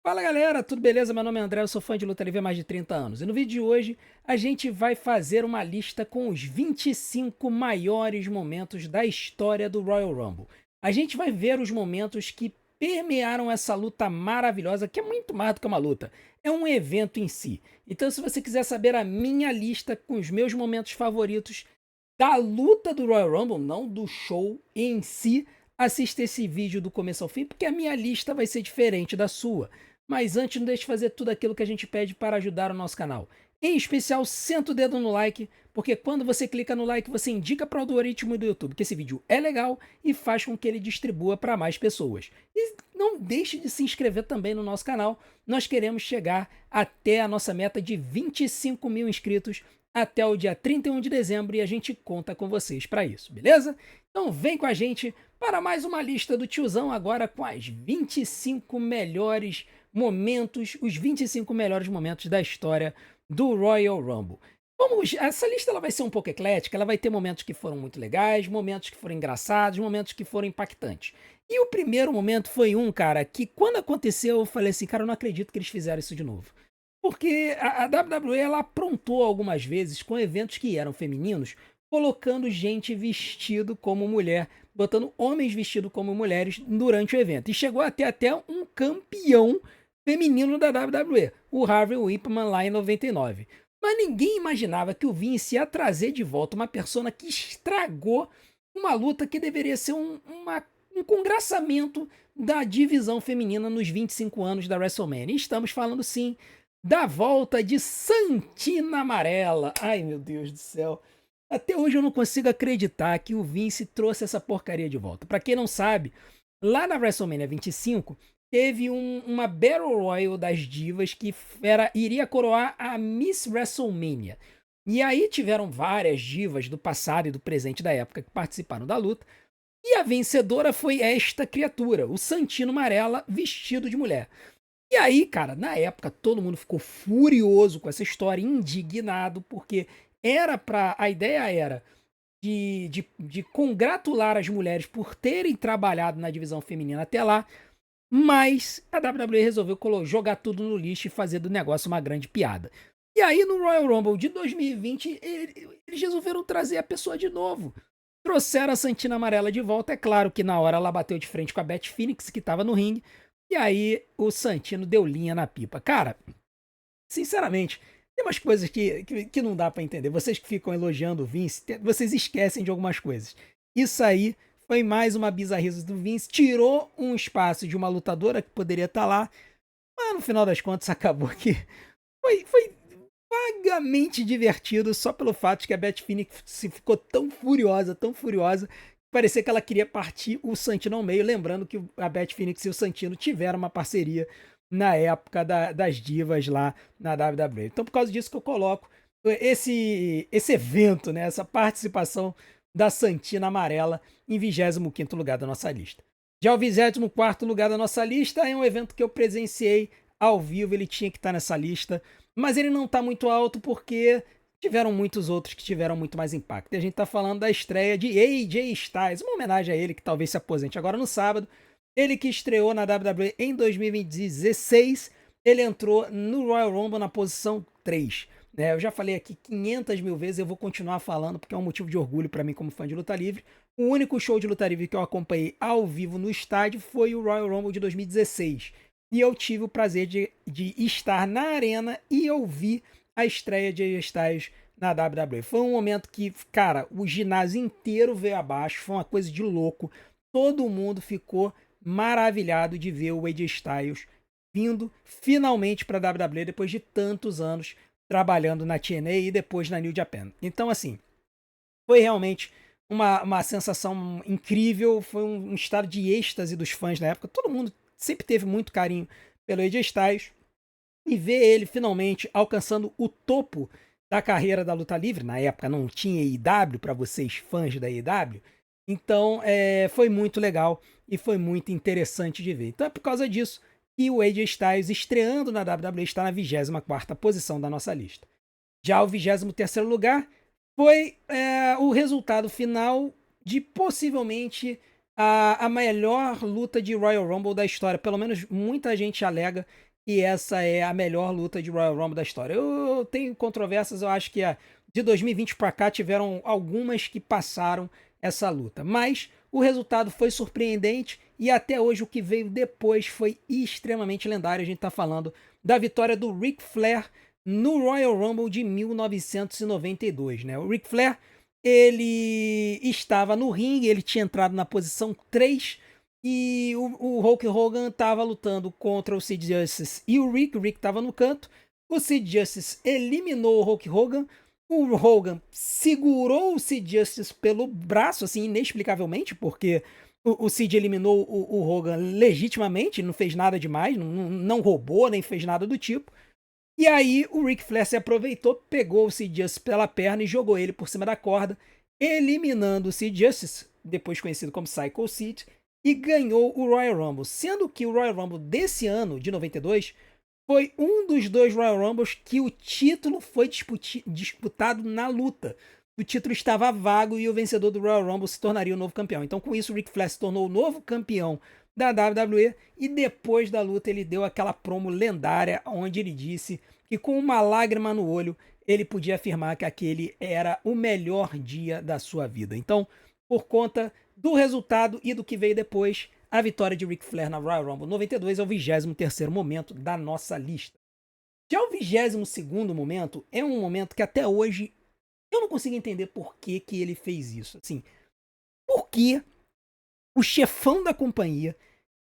Fala galera, tudo beleza? Meu nome é André, eu sou fã de luta livre há mais de 30 anos. E no vídeo de hoje a gente vai fazer uma lista com os 25 maiores momentos da história do Royal Rumble. A gente vai ver os momentos que permearam essa luta maravilhosa, que é muito mais do que uma luta, é um evento em si. Então, se você quiser saber a minha lista com os meus momentos favoritos da luta do Royal Rumble, não do show em si, assista esse vídeo do começo ao fim, porque a minha lista vai ser diferente da sua. Mas antes, não deixe de fazer tudo aquilo que a gente pede para ajudar o nosso canal. Em especial, senta o dedo no like, porque quando você clica no like, você indica para o algoritmo do YouTube que esse vídeo é legal e faz com que ele distribua para mais pessoas. E não deixe de se inscrever também no nosso canal. Nós queremos chegar até a nossa meta de 25 mil inscritos até o dia 31 de dezembro e a gente conta com vocês para isso, beleza? Então vem com a gente para mais uma lista do tiozão agora com as 25 melhores momentos, os 25 melhores momentos da história do Royal Rumble. Essa lista ela vai ser um pouco eclética, ela vai ter momentos que foram muito legais, momentos que foram engraçados, momentos que foram impactantes. E o primeiro momento foi um, cara, que quando aconteceu eu falei assim, cara, eu não acredito que eles fizeram isso de novo. Porque a WWE ela aprontou algumas vezes com eventos que eram femininos, colocando gente vestido como mulher, botando homens vestidos como mulheres durante o evento. E chegou até um campeão feminino da WWE, o Harvey Wippman lá em 99. Mas ninguém imaginava que o Vince ia trazer de volta uma persona que estragou uma luta que deveria ser um congraçamento da divisão feminina nos 25 anos da WrestleMania. E estamos falando sim da volta de Santina Amarela. Ai, meu Deus do céu. Até hoje eu não consigo acreditar que o Vince trouxe essa porcaria de volta. Pra quem não sabe, lá na WrestleMania 25, teve uma Battle Royal das divas que iria coroar a Miss WrestleMania. E aí tiveram várias divas do passado e do presente da época que participaram da luta. E a vencedora foi esta criatura, o Santino Marella, vestido de mulher. E aí, cara, na época todo mundo ficou furioso com essa história, indignado, porque a ideia era de congratular as mulheres por terem trabalhado na divisão feminina até lá, mas a WWE resolveu jogar tudo no lixo e fazer do negócio uma grande piada. E aí no Royal Rumble de 2020, eles resolveram trazer a pessoa de novo. Trouxeram a Santina Amarela de volta, é claro que na hora ela bateu de frente com a Beth Phoenix, que estava no ringue, e aí o Santino deu linha na pipa. Cara, sinceramente, tem umas coisas que não dá pra entender. Vocês que ficam elogiando o Vince, vocês esquecem de algumas coisas. Isso aí foi mais uma bizarrice do Vince. Tirou um espaço de uma lutadora que poderia estar lá, mas no final das contas acabou que foi vagamente divertido só pelo fato de que a Beth Phoenix ficou tão furiosa, que parecia que ela queria partir o Santino ao meio. Lembrando que a Beth Phoenix e o Santino tiveram uma parceria na época das divas lá na WWE. Então, por causa disso que eu coloco esse evento, né, essa participação da Santina Amarela em 25º lugar da nossa lista. Já o 24º lugar da nossa lista é um evento que eu presenciei ao vivo, ele tinha que estar nessa lista, mas ele não está muito alto porque tiveram muitos outros que tiveram muito mais impacto. E a gente está falando da estreia de AJ Styles, uma homenagem a ele que talvez se aposente agora no sábado. Ele que estreou na WWE em 2016, ele entrou no Royal Rumble na posição 3. Eu já falei aqui 500 mil vezes, eu vou continuar falando porque é um motivo de orgulho para mim como fã de luta livre. O único show de luta livre que eu acompanhei ao vivo no estádio foi o Royal Rumble de 2016. E eu tive o prazer de estar na arena e ouvir a estreia de AJ Styles na WWE. Foi um momento que, cara, o ginásio inteiro veio abaixo, foi uma coisa de louco. Todo mundo ficou maravilhado de ver o AJ Styles vindo finalmente para a WWE depois de tantos anos trabalhando na TNA e depois na New Japan. Então, assim, foi realmente uma sensação incrível, foi um estado de êxtase dos fãs na época. Todo mundo sempre teve muito carinho pelo AJ Styles e ver ele finalmente alcançando o topo da carreira da luta livre. Na época não tinha AEW para vocês fãs da AEW, então foi muito legal e foi muito interessante de ver. Então é por causa disso que o AJ Styles estreando na WWE está na 24ª posição da nossa lista. Já o 23º lugar foi o resultado final de possivelmente a melhor luta de Royal Rumble da história. Pelo menos muita gente alega que essa é a melhor luta de Royal Rumble da história. Eu tenho controvérsias, eu acho que de 2020 para cá tiveram algumas que passaram essa luta, mas o resultado foi surpreendente e até hoje o que veio depois foi extremamente lendário. A gente está falando da vitória do Ric Flair no Royal Rumble de 1992, né? O Ric Flair, ele estava no ringue, ele tinha entrado na posição 3 e o Hulk Hogan estava lutando contra o Sid Justice e o Rick estava no canto. O Sid Justice eliminou o Hulk Hogan. O Hogan segurou o Sid Justice pelo braço, assim, inexplicavelmente, porque o Sid eliminou o Hogan legitimamente, não fez nada demais, não roubou, nem fez nada do tipo. E aí o Ric Flair se aproveitou, pegou o Sid Justice pela perna e jogou ele por cima da corda, eliminando o Sid Justice, depois conhecido como Psycho Sid, e ganhou o Royal Rumble. Sendo que o Royal Rumble desse ano, de 92, foi um dos dois Royal Rumbles que o título foi disputado na luta. O título estava vago e o vencedor do Royal Rumble se tornaria o novo campeão. Então, com isso, o Ric Flair se tornou o novo campeão da WWE e depois da luta ele deu aquela promo lendária onde ele disse que com uma lágrima no olho ele podia afirmar que aquele era o melhor dia da sua vida. Então, por conta do resultado e do que veio depois, a vitória de Ric Flair na Royal Rumble 92 é o 23º momento da nossa lista. Já o 22º momento é um momento que até hoje eu não consigo entender por que ele fez isso. Assim, por que o chefão da companhia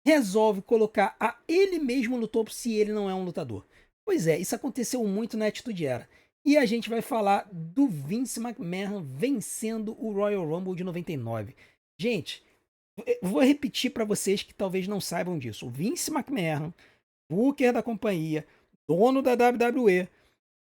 resolve colocar a ele mesmo no topo se ele não é um lutador? Pois é, isso aconteceu muito na Attitude Era. E a gente vai falar do Vince McMahon vencendo o Royal Rumble de 99. Gente, vou repetir para vocês que talvez não saibam disso. O Vince McMahon, booker da companhia, dono da WWE,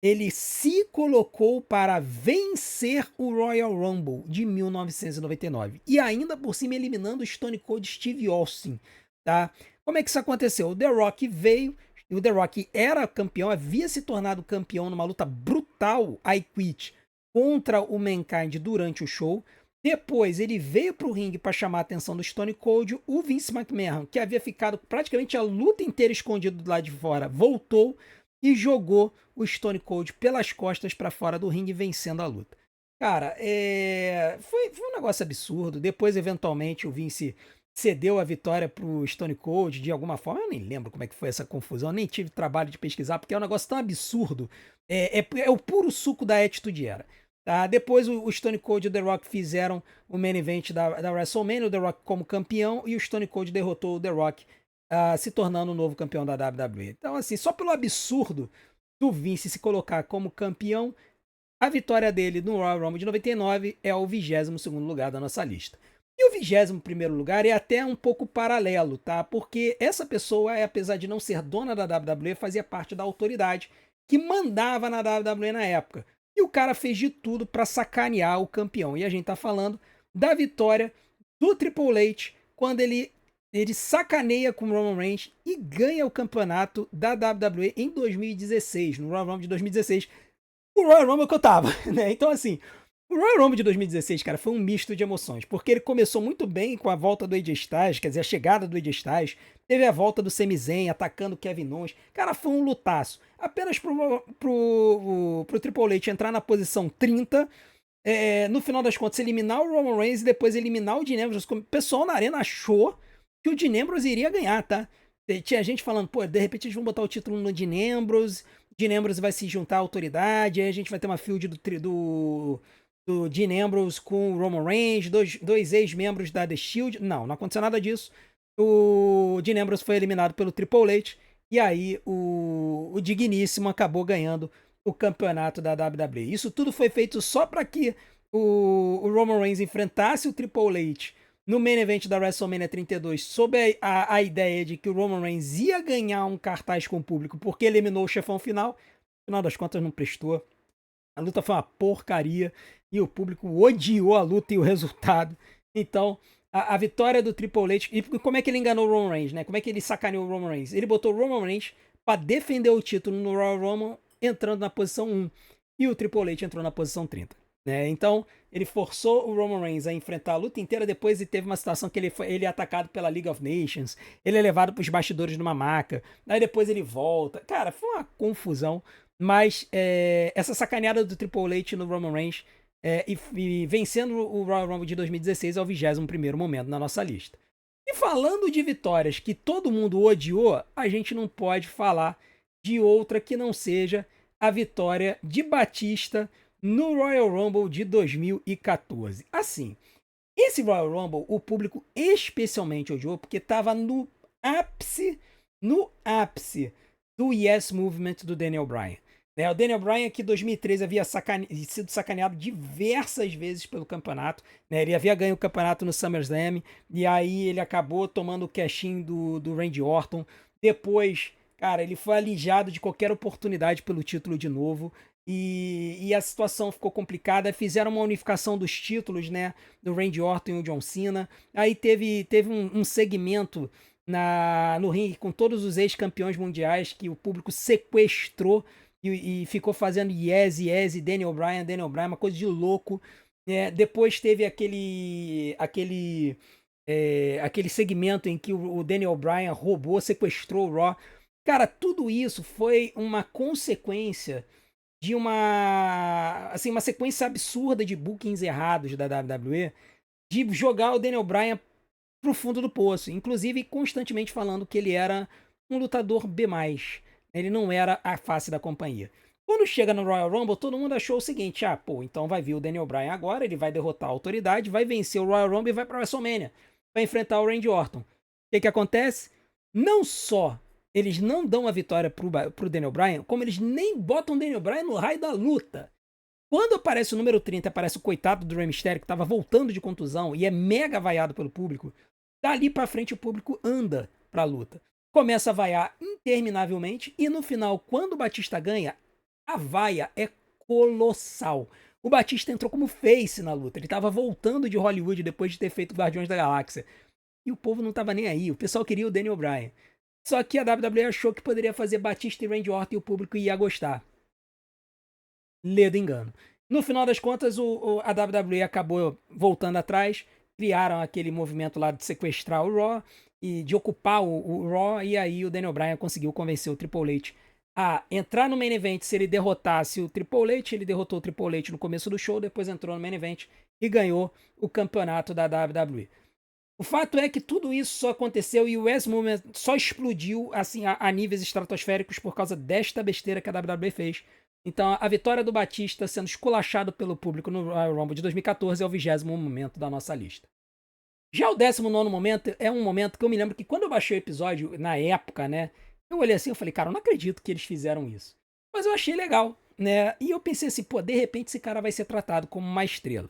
ele se colocou para vencer o Royal Rumble de 1999 e ainda por cima eliminando o Stone Cold Steve Austin, tá? Como é que isso aconteceu? O The Rock veio, e o The Rock era campeão, havia se tornado campeão numa luta brutal, I Quit, contra o Mankind durante o show. Depois ele veio para o ringue para chamar a atenção do Stone Cold. O Vince McMahon, que havia ficado praticamente a luta inteira escondido do lado de fora, voltou e jogou o Stone Cold pelas costas para fora do ringue, vencendo a luta. Cara, foi um negócio absurdo. Depois, eventualmente, o Vince cedeu a vitória pro Stone Cold de alguma forma. Eu nem lembro como é que foi essa confusão, eu nem tive trabalho de pesquisar, porque é um negócio tão absurdo. É o puro suco da Attitude Era. Tá? Depois o Stone Cold e o The Rock fizeram o main event da WrestleMania, o The Rock como campeão, e o Stone Cold derrotou o The Rock, se tornando o novo campeão da WWE. Então, assim, só pelo absurdo do Vince se colocar como campeão, a vitória dele no Royal Rumble de 99 é o 22º lugar da nossa lista. E o 21º lugar é até um pouco paralelo, tá? Porque essa pessoa, apesar de não ser dona da WWE, fazia parte da autoridade que mandava na WWE na época. E o cara fez de tudo para sacanear o campeão. E a gente tá falando da vitória do Triple H quando ele sacaneia com o Roman Reigns e ganha o campeonato da WWE em 2016, no Royal Rumble de 2016. O Royal Rumble que eu tava, né? Então, assim, o Royal Rumble de 2016, cara, foi um misto de emoções, porque ele começou muito bem com a volta do AJ Styles, quer dizer, a chegada do AJ Styles, teve a volta do Sami Zayn atacando o Kevin Owens. Cara, foi um lutaço. Apenas pro Triple H entrar na posição 30, no final das contas, eliminar o Roman Reigns e depois eliminar o Dean Ambrose. O pessoal na arena achou que o Dean Ambrose iria ganhar, tá? Tinha gente falando, pô, de repente eles vão botar o título no Dean Ambrose, o Dean Ambrose vai se juntar à autoridade, aí a gente vai ter uma feud do Dean Ambrose com o Roman Reigns, dois ex-membros da The Shield. Não aconteceu nada disso. O Dean Ambrose foi eliminado pelo Triple H, e aí o digníssimo acabou ganhando o campeonato da WWE. Isso tudo foi feito só para que o Roman Reigns enfrentasse o Triple H no main event da WrestleMania 32, sob a ideia de que o Roman Reigns ia ganhar um cartaz com o público porque eliminou o chefão final. No final das contas, não prestou. A luta foi uma porcaria e o público odiou a luta e o resultado. Então, a vitória do Triple H... E como é que ele enganou o Roman Reigns, né? Como é que ele sacaneou o Roman Reigns? Ele botou o Roman Reigns para defender o título no Royal Rumble, entrando na posição 1. E o Triple H entrou na posição 30. né? Então, ele forçou o Roman Reigns a enfrentar a luta inteira. Depois ele teve uma situação que ele é atacado pela League of Nations, ele é levado para os bastidores numa maca, aí depois ele volta. Cara, foi uma confusão. Mas essa sacaneada do Triple H no Roman Reigns e vencendo o Royal Rumble de 2016 é o 21º momento na nossa lista. E falando de vitórias que todo mundo odiou, a gente não pode falar de outra que não seja a vitória de Batista no Royal Rumble de 2014. Assim, esse Royal Rumble o público especialmente odiou porque estava no ápice do Yes Movement do Daniel Bryan. O Daniel Bryan, que em 2013 havia sido sacaneado diversas vezes pelo campeonato, né? Ele havia ganho o campeonato no SummerSlam, e aí ele acabou tomando o cash-in do Randy Orton. Depois, cara, ele foi alijado de qualquer oportunidade pelo título de novo, e a situação ficou complicada. Fizeram uma unificação dos títulos, né? Do Randy Orton e o John Cena. Aí teve um segmento no ringue com todos os ex-campeões mundiais que o público sequestrou e ficou fazendo yes, Daniel Bryan, uma coisa de louco. Depois teve aquele segmento em que o Daniel Bryan sequestrou o Raw. Cara, tudo isso foi uma consequência de uma sequência absurda de bookings errados da WWE, de jogar o Daniel Bryan pro fundo do poço, inclusive constantemente falando que ele era um lutador B+. Ele não era a face da companhia. Quando chega no Royal Rumble, todo mundo achou o seguinte: então vai vir o Daniel Bryan agora, ele vai derrotar a autoridade, vai vencer o Royal Rumble e vai pra WrestleMania, vai enfrentar o Randy Orton. O que acontece? Não só eles não dão a vitória pro Daniel Bryan, como eles nem botam o Daniel Bryan no raio da luta. Quando aparece o número 30, aparece o coitado do Rey Mysterio, que tava voltando de contusão e é mega vaiado pelo público, dali pra frente o público anda pra luta. Começa a vaiar interminavelmente e no final, quando o Batista ganha, a vaia é colossal. O Batista entrou como face na luta. Ele tava voltando de Hollywood depois de ter feito Guardiões da Galáxia. E o povo não tava nem aí. O pessoal queria o Daniel Bryan. Só que a WWE achou que poderia fazer Batista e Randy Orton e o público ia gostar. Ledo engano. No final das contas, a WWE acabou voltando atrás, criaram aquele movimento lá de sequestrar o Raw e de ocupar o Raw, e aí o Daniel Bryan conseguiu convencer o Triple H a entrar no main event. Se ele derrotasse o Triple H, ele derrotou o Triple H no começo do show, depois entrou no main event e ganhou o campeonato da WWE. O fato é que tudo isso só aconteceu e o Yes Movement só explodiu assim a níveis estratosféricos por causa desta besteira que a WWE fez. Então, a vitória do Batista sendo esculachado pelo público no Royal Rumble de 2014 é o 20º momento da nossa lista. Já o 19º momento é um momento que eu me lembro que quando eu baixei o episódio, na época, né, eu olhei assim e falei, cara, eu não acredito que eles fizeram isso. Mas eu achei legal, né, e eu pensei assim, pô, de repente esse cara vai ser tratado como uma estrela.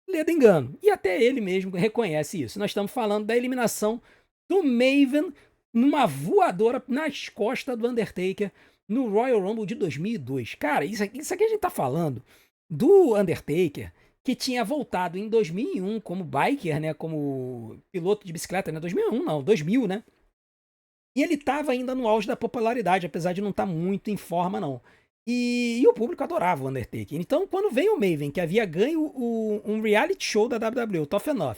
Ledo engano, e até ele mesmo reconhece isso. Nós estamos falando da eliminação do Maven numa voadora nas costas do Undertaker no Royal Rumble de 2002. Cara, isso aqui a gente tá falando do Undertaker, que tinha voltado em 2001 como biker, né, como piloto de bicicleta, né, 2001 não, 2000, né? E ele tava ainda no auge da popularidade, apesar de não estar muito em forma, não. E o público adorava o Undertaker. Então, quando vem o Maven, que havia ganho um reality show da WWE, o Tough Enough,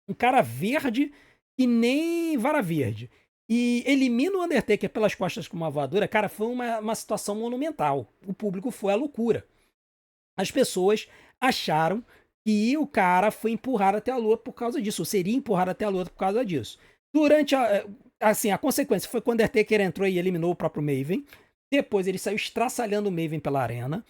um cara verde que nem vara verde, e elimina o Undertaker pelas costas com uma voadora, cara, foi uma situação monumental. O público foi à loucura. As pessoas acharam que o cara foi empurrado até a lua por causa disso, ou seria empurrado até a lua por causa disso. Durante a consequência foi quando o Undertaker entrou e eliminou o próprio Maven. Depois ele saiu estraçalhando o Maven pela arena.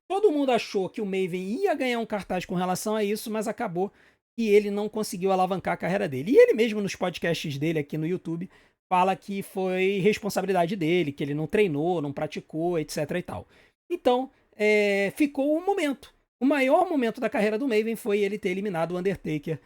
Todo mundo achou que o Maven ia ganhar um cartaz com relação a isso, mas acabou que ele não conseguiu alavancar a carreira dele. E ele mesmo, nos podcasts dele aqui no YouTube, fala que foi responsabilidade dele, que ele não treinou, não praticou, etc e tal. Então, ficou um momento. O maior momento da carreira do Maven foi ele ter eliminado o Undertaker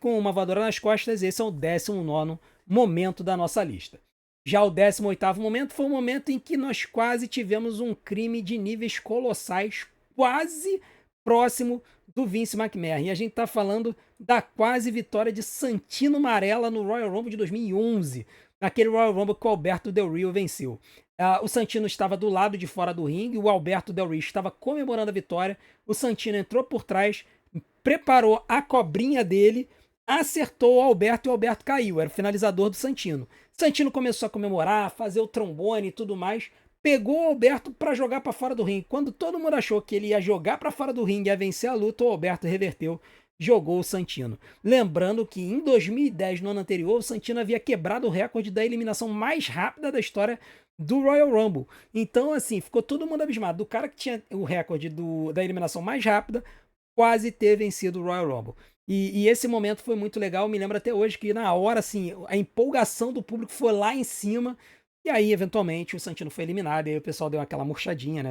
com uma voadora nas costas. Esse é o 19º momento da nossa lista. Já o 18º momento foi o momento em que nós quase tivemos um crime de níveis colossais, quase próximo do Vince McMahon. E a gente tá falando da quase vitória de Santino Marella no Royal Rumble de 2011. naquele Royal Rumble que o Alberto Del Rio venceu. O Santino estava do lado de fora do ringue, o Alberto Del Rio estava comemorando a vitória, o Santino entrou por trás, preparou a cobrinha dele, acertou o Alberto e o Alberto caiu, era o finalizador do Santino. Santino começou a comemorar, fazer o trombone e tudo mais, pegou o Alberto para jogar para fora do ringue. Quando todo mundo achou que ele ia jogar para fora do ringue e ia vencer a luta, o Alberto reverteu, jogou o Santino. Lembrando que em 2010, no ano anterior, o Santino havia quebrado o recorde da eliminação mais rápida da história do Royal Rumble. Então, assim, ficou todo mundo abismado. Do cara que tinha o recorde da eliminação mais rápida, quase ter vencido o Royal Rumble. E esse momento foi muito legal. Me lembro até hoje que na hora, assim, a empolgação do público foi lá em cima. E aí, eventualmente, o Santino foi eliminado. E aí o pessoal deu aquela murchadinha, né?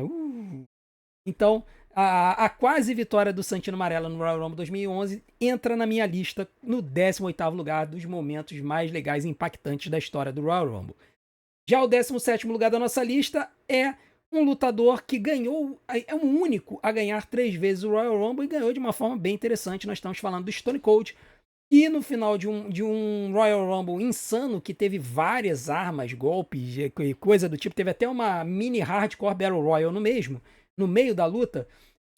Então, a quase vitória do Santino Marella no Royal Rumble 2011 entra na minha lista no 18º lugar dos momentos mais legais e impactantes da história do Royal Rumble. Já o 17º lugar da nossa lista é um lutador que ganhou, é o único a ganhar 3 vezes o Royal Rumble e ganhou de uma forma bem interessante. Nós estamos falando do Stone Cold. E no final de um Royal Rumble insano, que teve várias armas, golpes, coisa do tipo, teve até uma mini hardcore Battle Royal no meio da luta,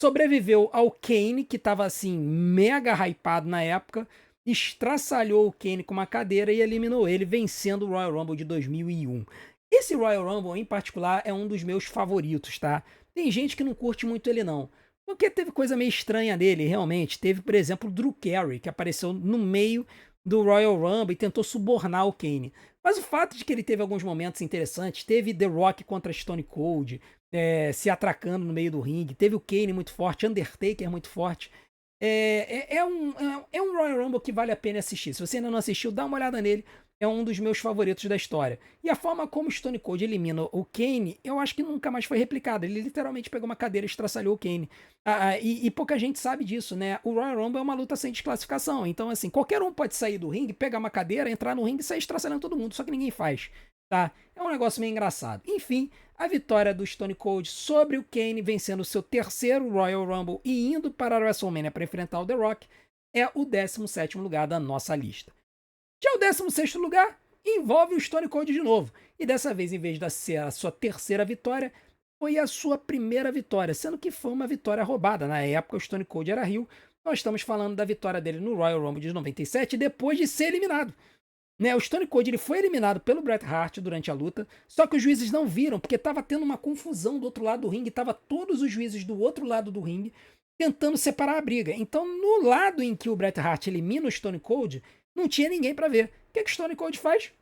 sobreviveu ao Kane, que estava assim, mega hypado na época, estraçalhou o Kane com uma cadeira e eliminou ele, vencendo o Royal Rumble de 2001. Esse Royal Rumble, em particular, é um dos meus favoritos, tá? Tem gente que não curte muito ele, não. Porque teve coisa meio estranha dele, realmente. Teve, por exemplo, o Drew Carey, que apareceu no meio do Royal Rumble e tentou subornar o Kane. Mas o fato de que ele teve alguns momentos interessantes, teve The Rock contra Stone Cold, se atracando no meio do ringue, teve o Kane muito forte, Undertaker muito forte. É um Royal Rumble que vale a pena assistir. Se você ainda não assistiu, dá uma olhada nele. É um dos meus favoritos da história. E a forma como Stone Cold elimina o Kane, eu acho que nunca mais foi replicada. Ele literalmente pegou uma cadeira e estraçalhou o Kane. E pouca gente sabe disso, né? O Royal Rumble é uma luta sem desclassificação. Então, assim, qualquer um pode sair do ringue, pegar uma cadeira, entrar no ringue e sair estraçalhando todo mundo. Só que ninguém faz, tá? É um negócio meio engraçado. Enfim, a vitória do Stone Cold sobre o Kane, vencendo o seu terceiro Royal Rumble e indo para a WrestleMania para enfrentar o The Rock, é o 17º lugar da nossa lista. Já o 16º lugar envolve o Stone Cold de novo. E dessa vez, em vez de ser a sua terceira vitória, foi a sua primeira vitória, sendo que foi uma vitória roubada. Na época, o Stone Cold era heel. Nós estamos falando da vitória dele no Royal Rumble de 97, depois de ser eliminado. Né, o Stone Cold ele foi eliminado pelo Bret Hart durante a luta, só que os juízes não viram, porque estava tendo uma confusão do outro lado do ringue, estava todos os juízes do outro lado do ringue tentando separar a briga. Então, no lado em que o Bret Hart elimina o Stone Cold, não tinha ninguém para ver. O que o Stone Cold faz?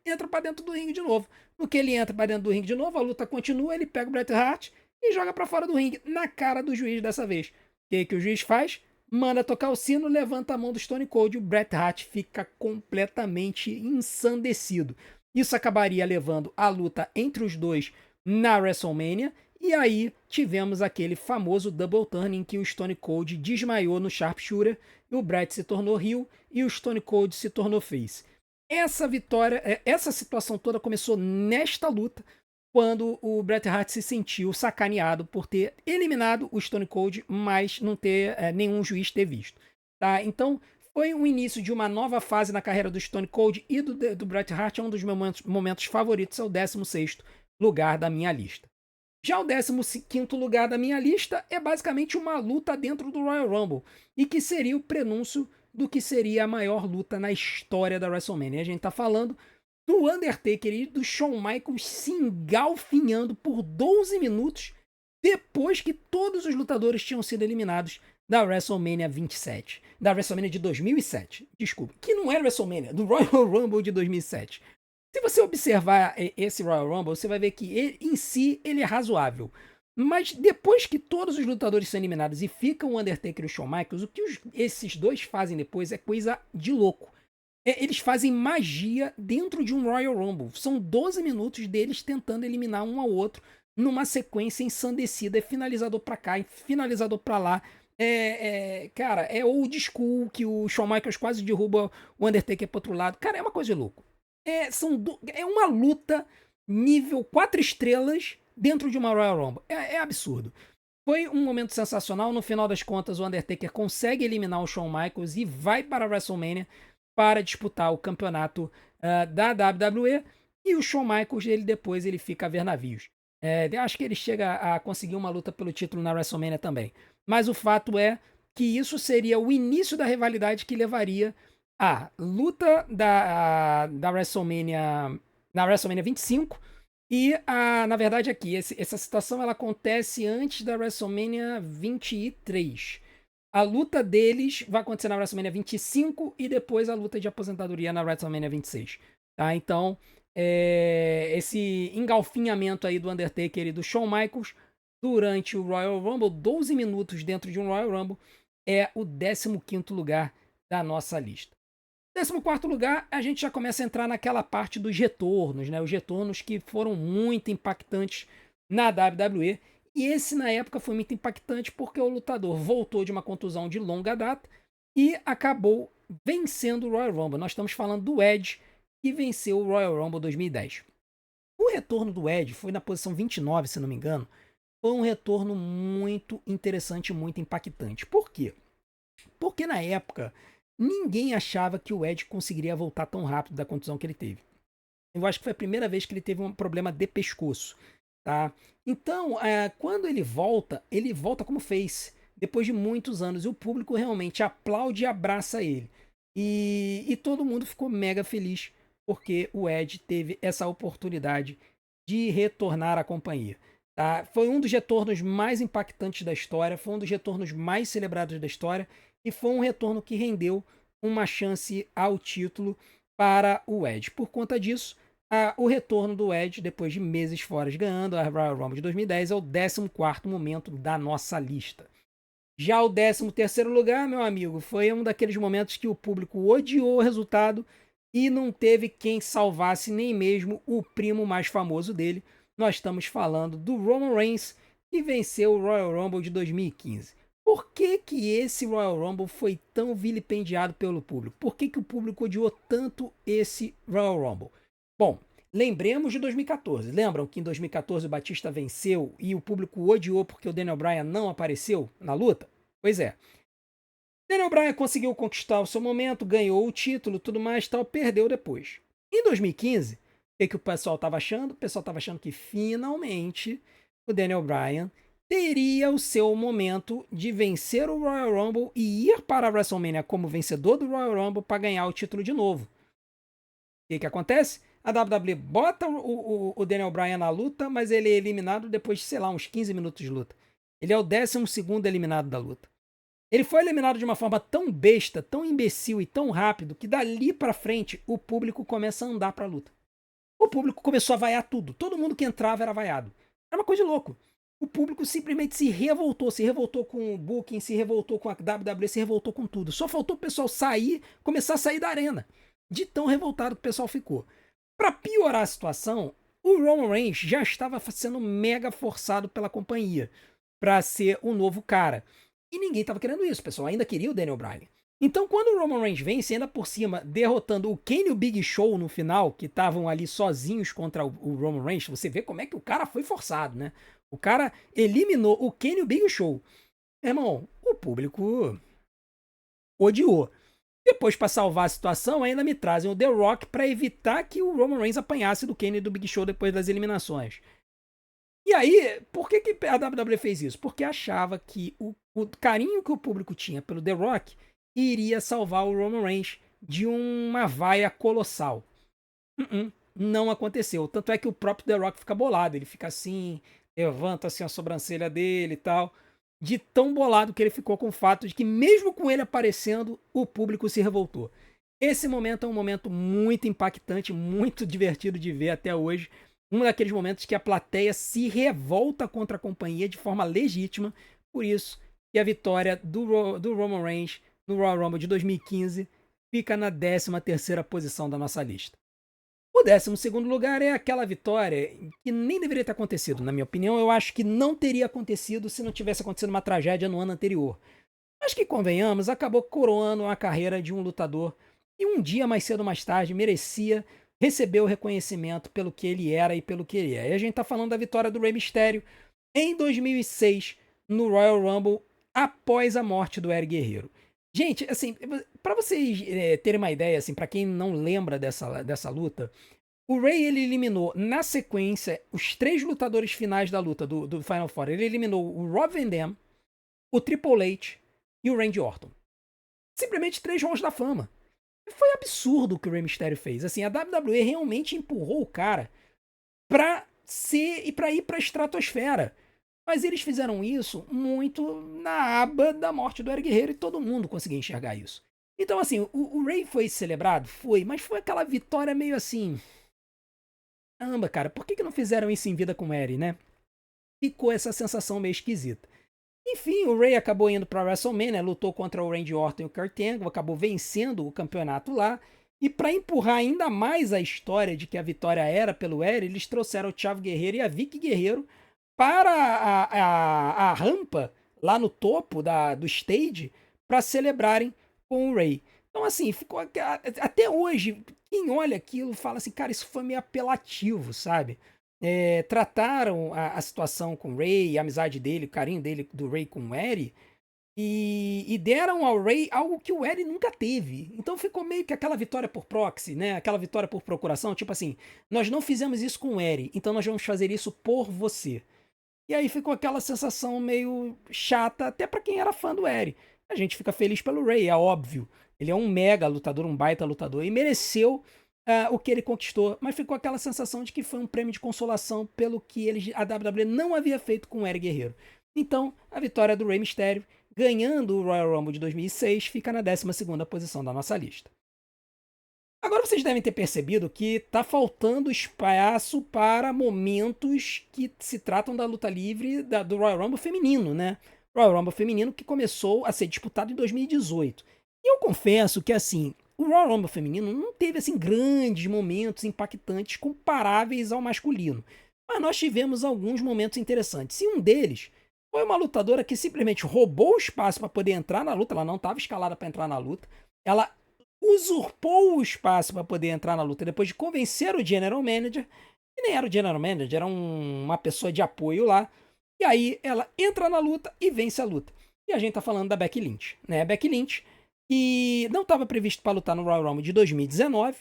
Entra para dentro do ringue de novo. No que ele entra para dentro do ringue de novo, a luta continua, ele pega o Bret Hart e joga para fora do ringue, na cara do juiz dessa vez. O que o juiz faz? Manda tocar o sino, levanta a mão do Stone Cold e o Bret Hart fica completamente ensandecido. Isso acabaria levando a luta entre os dois na WrestleMania. E aí tivemos aquele famoso double turn em que o Stone Cold desmaiou no sharpshooter e o Bret se tornou heel e o Stone Cold se tornou face. Essa vitória, essa situação toda começou nesta luta, quando o Bret Hart se sentiu sacaneado por ter eliminado o Stone Cold, mas não ter nenhum juiz ter visto. Tá? Então, foi o início de uma nova fase na carreira do Stone Cold e do Bret Hart. É um dos meus momentos favoritos, é o 16º lugar da minha lista. Já o 15º lugar da minha lista é basicamente uma luta dentro do Royal Rumble, e que seria o prenúncio do que seria a maior luta na história da WrestleMania. A gente tá falando do Undertaker e do Shawn Michaels se engalfinhando por 12 minutos depois que todos os lutadores tinham sido eliminados da WrestleMania 27. Da WrestleMania de 2007, desculpa. Que não era WrestleMania, do Royal Rumble de 2007. Se você observar esse Royal Rumble, você vai ver que ele, em si ele é razoável. Mas depois que todos os lutadores são eliminados e ficam o Undertaker e o Shawn Michaels, o que esses dois fazem depois é coisa de louco. Eles fazem magia dentro de um Royal Rumble. São 12 minutos deles tentando eliminar um ao outro numa sequência ensandecida. É finalizador pra cá, finalizador pra lá. Cara, é old school, que o Shawn Michaels quase derruba o Undertaker pro outro lado. Cara, é uma coisa de louco. É uma luta nível 4 estrelas dentro de uma Royal Rumble. É absurdo. Foi um momento sensacional. No final das contas, o Undertaker consegue eliminar o Shawn Michaels e vai para a WrestleMania para disputar o campeonato da WWE, e o Shawn Michaels, depois ele fica a ver navios. Eu acho que ele chega a conseguir uma luta pelo título na WrestleMania também. Mas o fato é que isso seria o início da rivalidade que levaria à luta da WrestleMania, na WrestleMania 25. E, na verdade, aqui, essa situação ela acontece antes da WrestleMania 23. A luta deles vai acontecer na WrestleMania 25 e depois a luta de aposentadoria na WrestleMania 26. Tá? Então, esse engalfinhamento aí do Undertaker e do Shawn Michaels durante o Royal Rumble, 12 minutos dentro de um Royal Rumble, é o 15º lugar da nossa lista. 14º lugar, a gente já começa a entrar naquela parte dos retornos, né? Os retornos que foram muito impactantes na WWE. E esse, na época, foi muito impactante porque o lutador voltou de uma contusão de longa data e acabou vencendo o Royal Rumble. Nós estamos falando do Edge, que venceu o Royal Rumble 2010. O retorno do Edge foi na posição 29, se não me engano. Foi um retorno muito interessante, muito impactante. Por quê? Porque na época, ninguém achava que o Edge conseguiria voltar tão rápido da contusão que ele teve. Eu acho que foi a primeira vez que ele teve um problema de pescoço. Tá? Então, quando ele volta como face, depois de muitos anos, e o público realmente aplaude e abraça ele. E todo mundo ficou mega feliz porque o Edge teve essa oportunidade de retornar à companhia. Tá? Foi um dos retornos mais impactantes da história, foi um dos retornos mais celebrados da história, e foi um retorno que rendeu uma chance ao título para o Edge. Por conta disso, o retorno do Edge, depois de meses fora ganhando a Royal Rumble de 2010, é o 14º momento da nossa lista. Já o 13º lugar, meu amigo, foi um daqueles momentos que o público odiou o resultado e não teve quem salvasse nem mesmo o primo mais famoso dele. Nós estamos falando do Roman Reigns, que venceu o Royal Rumble de 2015. Por que que esse Royal Rumble foi tão vilipendiado pelo público? Por que que o público odiou tanto esse Royal Rumble? Bom, lembremos de 2014. Lembram que em 2014 o Batista venceu e o público odiou porque o Daniel Bryan não apareceu na luta? Pois é. Daniel Bryan conseguiu conquistar o seu momento, ganhou o título, tudo mais, tal, perdeu depois. Em 2015, o que o pessoal estava achando? O pessoal estava achando que finalmente o Daniel Bryan teria o seu momento de vencer o Royal Rumble e ir para a WrestleMania como vencedor do Royal Rumble para ganhar o título de novo. O que acontece? A WWE bota o Daniel Bryan na luta, mas ele é eliminado depois de, sei lá, uns 15 minutos de luta. Ele é o 12º eliminado da luta. Ele foi eliminado de uma forma tão besta, tão imbecil e tão rápido que dali pra frente o público começa a andar pra luta. O público começou a vaiar tudo. Todo mundo que entrava era vaiado. Era uma coisa de louco. O público simplesmente se revoltou com o booking, se revoltou com a WWE, se revoltou com tudo. Só faltou o pessoal começar a sair da arena. De tão revoltado que o pessoal ficou. Pra piorar a situação, o Roman Reigns já estava sendo mega forçado pela companhia pra ser o novo cara. E ninguém estava querendo isso, o pessoal ainda queria o Daniel Bryan. Então, quando o Roman Reigns vence, ainda por cima, derrotando o Kane e o Big Show no final, que estavam ali sozinhos contra o Roman Reigns, você vê como é que o cara foi forçado, né? O cara eliminou o Kane e o Big Show. Irmão, o público odiou. Depois, para salvar a situação, ainda me trazem o The Rock para evitar que o Roman Reigns apanhasse do Kane e do Big Show depois das eliminações. E aí, por que a WWE fez isso? Porque achava que o carinho que o público tinha pelo The Rock iria salvar o Roman Reigns de uma vaia colossal. Não aconteceu. Tanto é que o próprio The Rock fica bolado. Ele fica assim, levanta assim a sobrancelha dele e tal. De tão bolado que ele ficou com o fato de que mesmo com ele aparecendo, o público se revoltou. Esse momento é um momento muito impactante, muito divertido de ver até hoje. Um daqueles momentos que a plateia se revolta contra a companhia de forma legítima. Por isso que a vitória do Roman Reigns no Royal Rumble de 2015 fica na 13ª posição da nossa lista. O 12º lugar é aquela vitória que nem deveria ter acontecido. Na minha opinião, eu acho que não teria acontecido se não tivesse acontecido uma tragédia no ano anterior. Mas que, convenhamos, acabou coroando a carreira de um lutador e um dia mais cedo ou mais tarde merecia receber o reconhecimento pelo que ele era e pelo que ele é. E a gente tá falando da vitória do Rey Mysterio em 2006 no Royal Rumble após a morte do Eric Guerreiro. Gente, assim, pra vocês terem uma ideia, assim, pra quem não lembra dessa luta, o Ray, ele eliminou, na sequência, os 3 lutadores finais da luta do Final Four. Ele eliminou o Rob Van Dam, o Triple H e o Randy Orton. Simplesmente 3 Halls da Fama. Foi absurdo o que o Rey Mysterio fez. Assim, a WWE realmente empurrou o cara pra ir pra estratosfera. Mas eles fizeram isso muito na aba da morte do Eric Guerreiro e todo mundo conseguia enxergar isso. Então, assim, o Ray foi celebrado? Foi, mas foi aquela vitória meio assim... Caramba, cara, por que não fizeram isso em vida com o Eric, né? Ficou essa sensação meio esquisita. Enfim, o Ray acabou indo pra WrestleMania, lutou contra o Randy Orton e o Kurt Angle, acabou vencendo o campeonato lá. E para empurrar ainda mais a história de que a vitória era pelo Eric, eles trouxeram o Chavo Guerreiro e a Vicky Guerreiro para a rampa lá no topo do stage para celebrarem com o Ray. Então, assim, ficou até hoje, quem olha aquilo fala assim, cara, isso foi meio apelativo, sabe? Trataram a situação com o Ray, a amizade dele, o carinho dele do Ray com o Eric, e deram ao Ray algo que o Eric nunca teve. Então ficou meio que aquela vitória por proxy, né? Aquela vitória por procuração, tipo assim, nós não fizemos isso com o Eric, então nós vamos fazer isso por você. E aí ficou aquela sensação meio chata, até pra quem era fã do Eric. A gente fica feliz pelo Ray, é óbvio. Ele é um mega lutador, um baita lutador, e mereceu o que ele conquistou. Mas ficou aquela sensação de que foi um prêmio de consolação pelo que a WWE não havia feito com o Eric Guerreiro. Então, a vitória do Rey Mysterio, ganhando o Royal Rumble de 2006, fica na 12ª posição da nossa lista. Agora vocês devem ter percebido que tá faltando espaço para momentos que se tratam da luta livre do Royal Rumble feminino, né? Royal Rumble feminino que começou a ser disputado em 2018. E eu confesso que, assim, o Royal Rumble feminino não teve, assim, grandes momentos impactantes comparáveis ao masculino. Mas nós tivemos alguns momentos interessantes. E um deles foi uma lutadora que simplesmente roubou o espaço para poder entrar na luta. Ela não estava escalada para entrar na luta. Ela usurpou o espaço para poder entrar na luta depois de convencer o General Manager, que nem era o General Manager, era uma pessoa de apoio lá, e aí ela entra na luta e vence a luta. E a gente tá falando da Becky Lynch, né? Becky Lynch, que não estava previsto para lutar no Royal Rumble de 2019,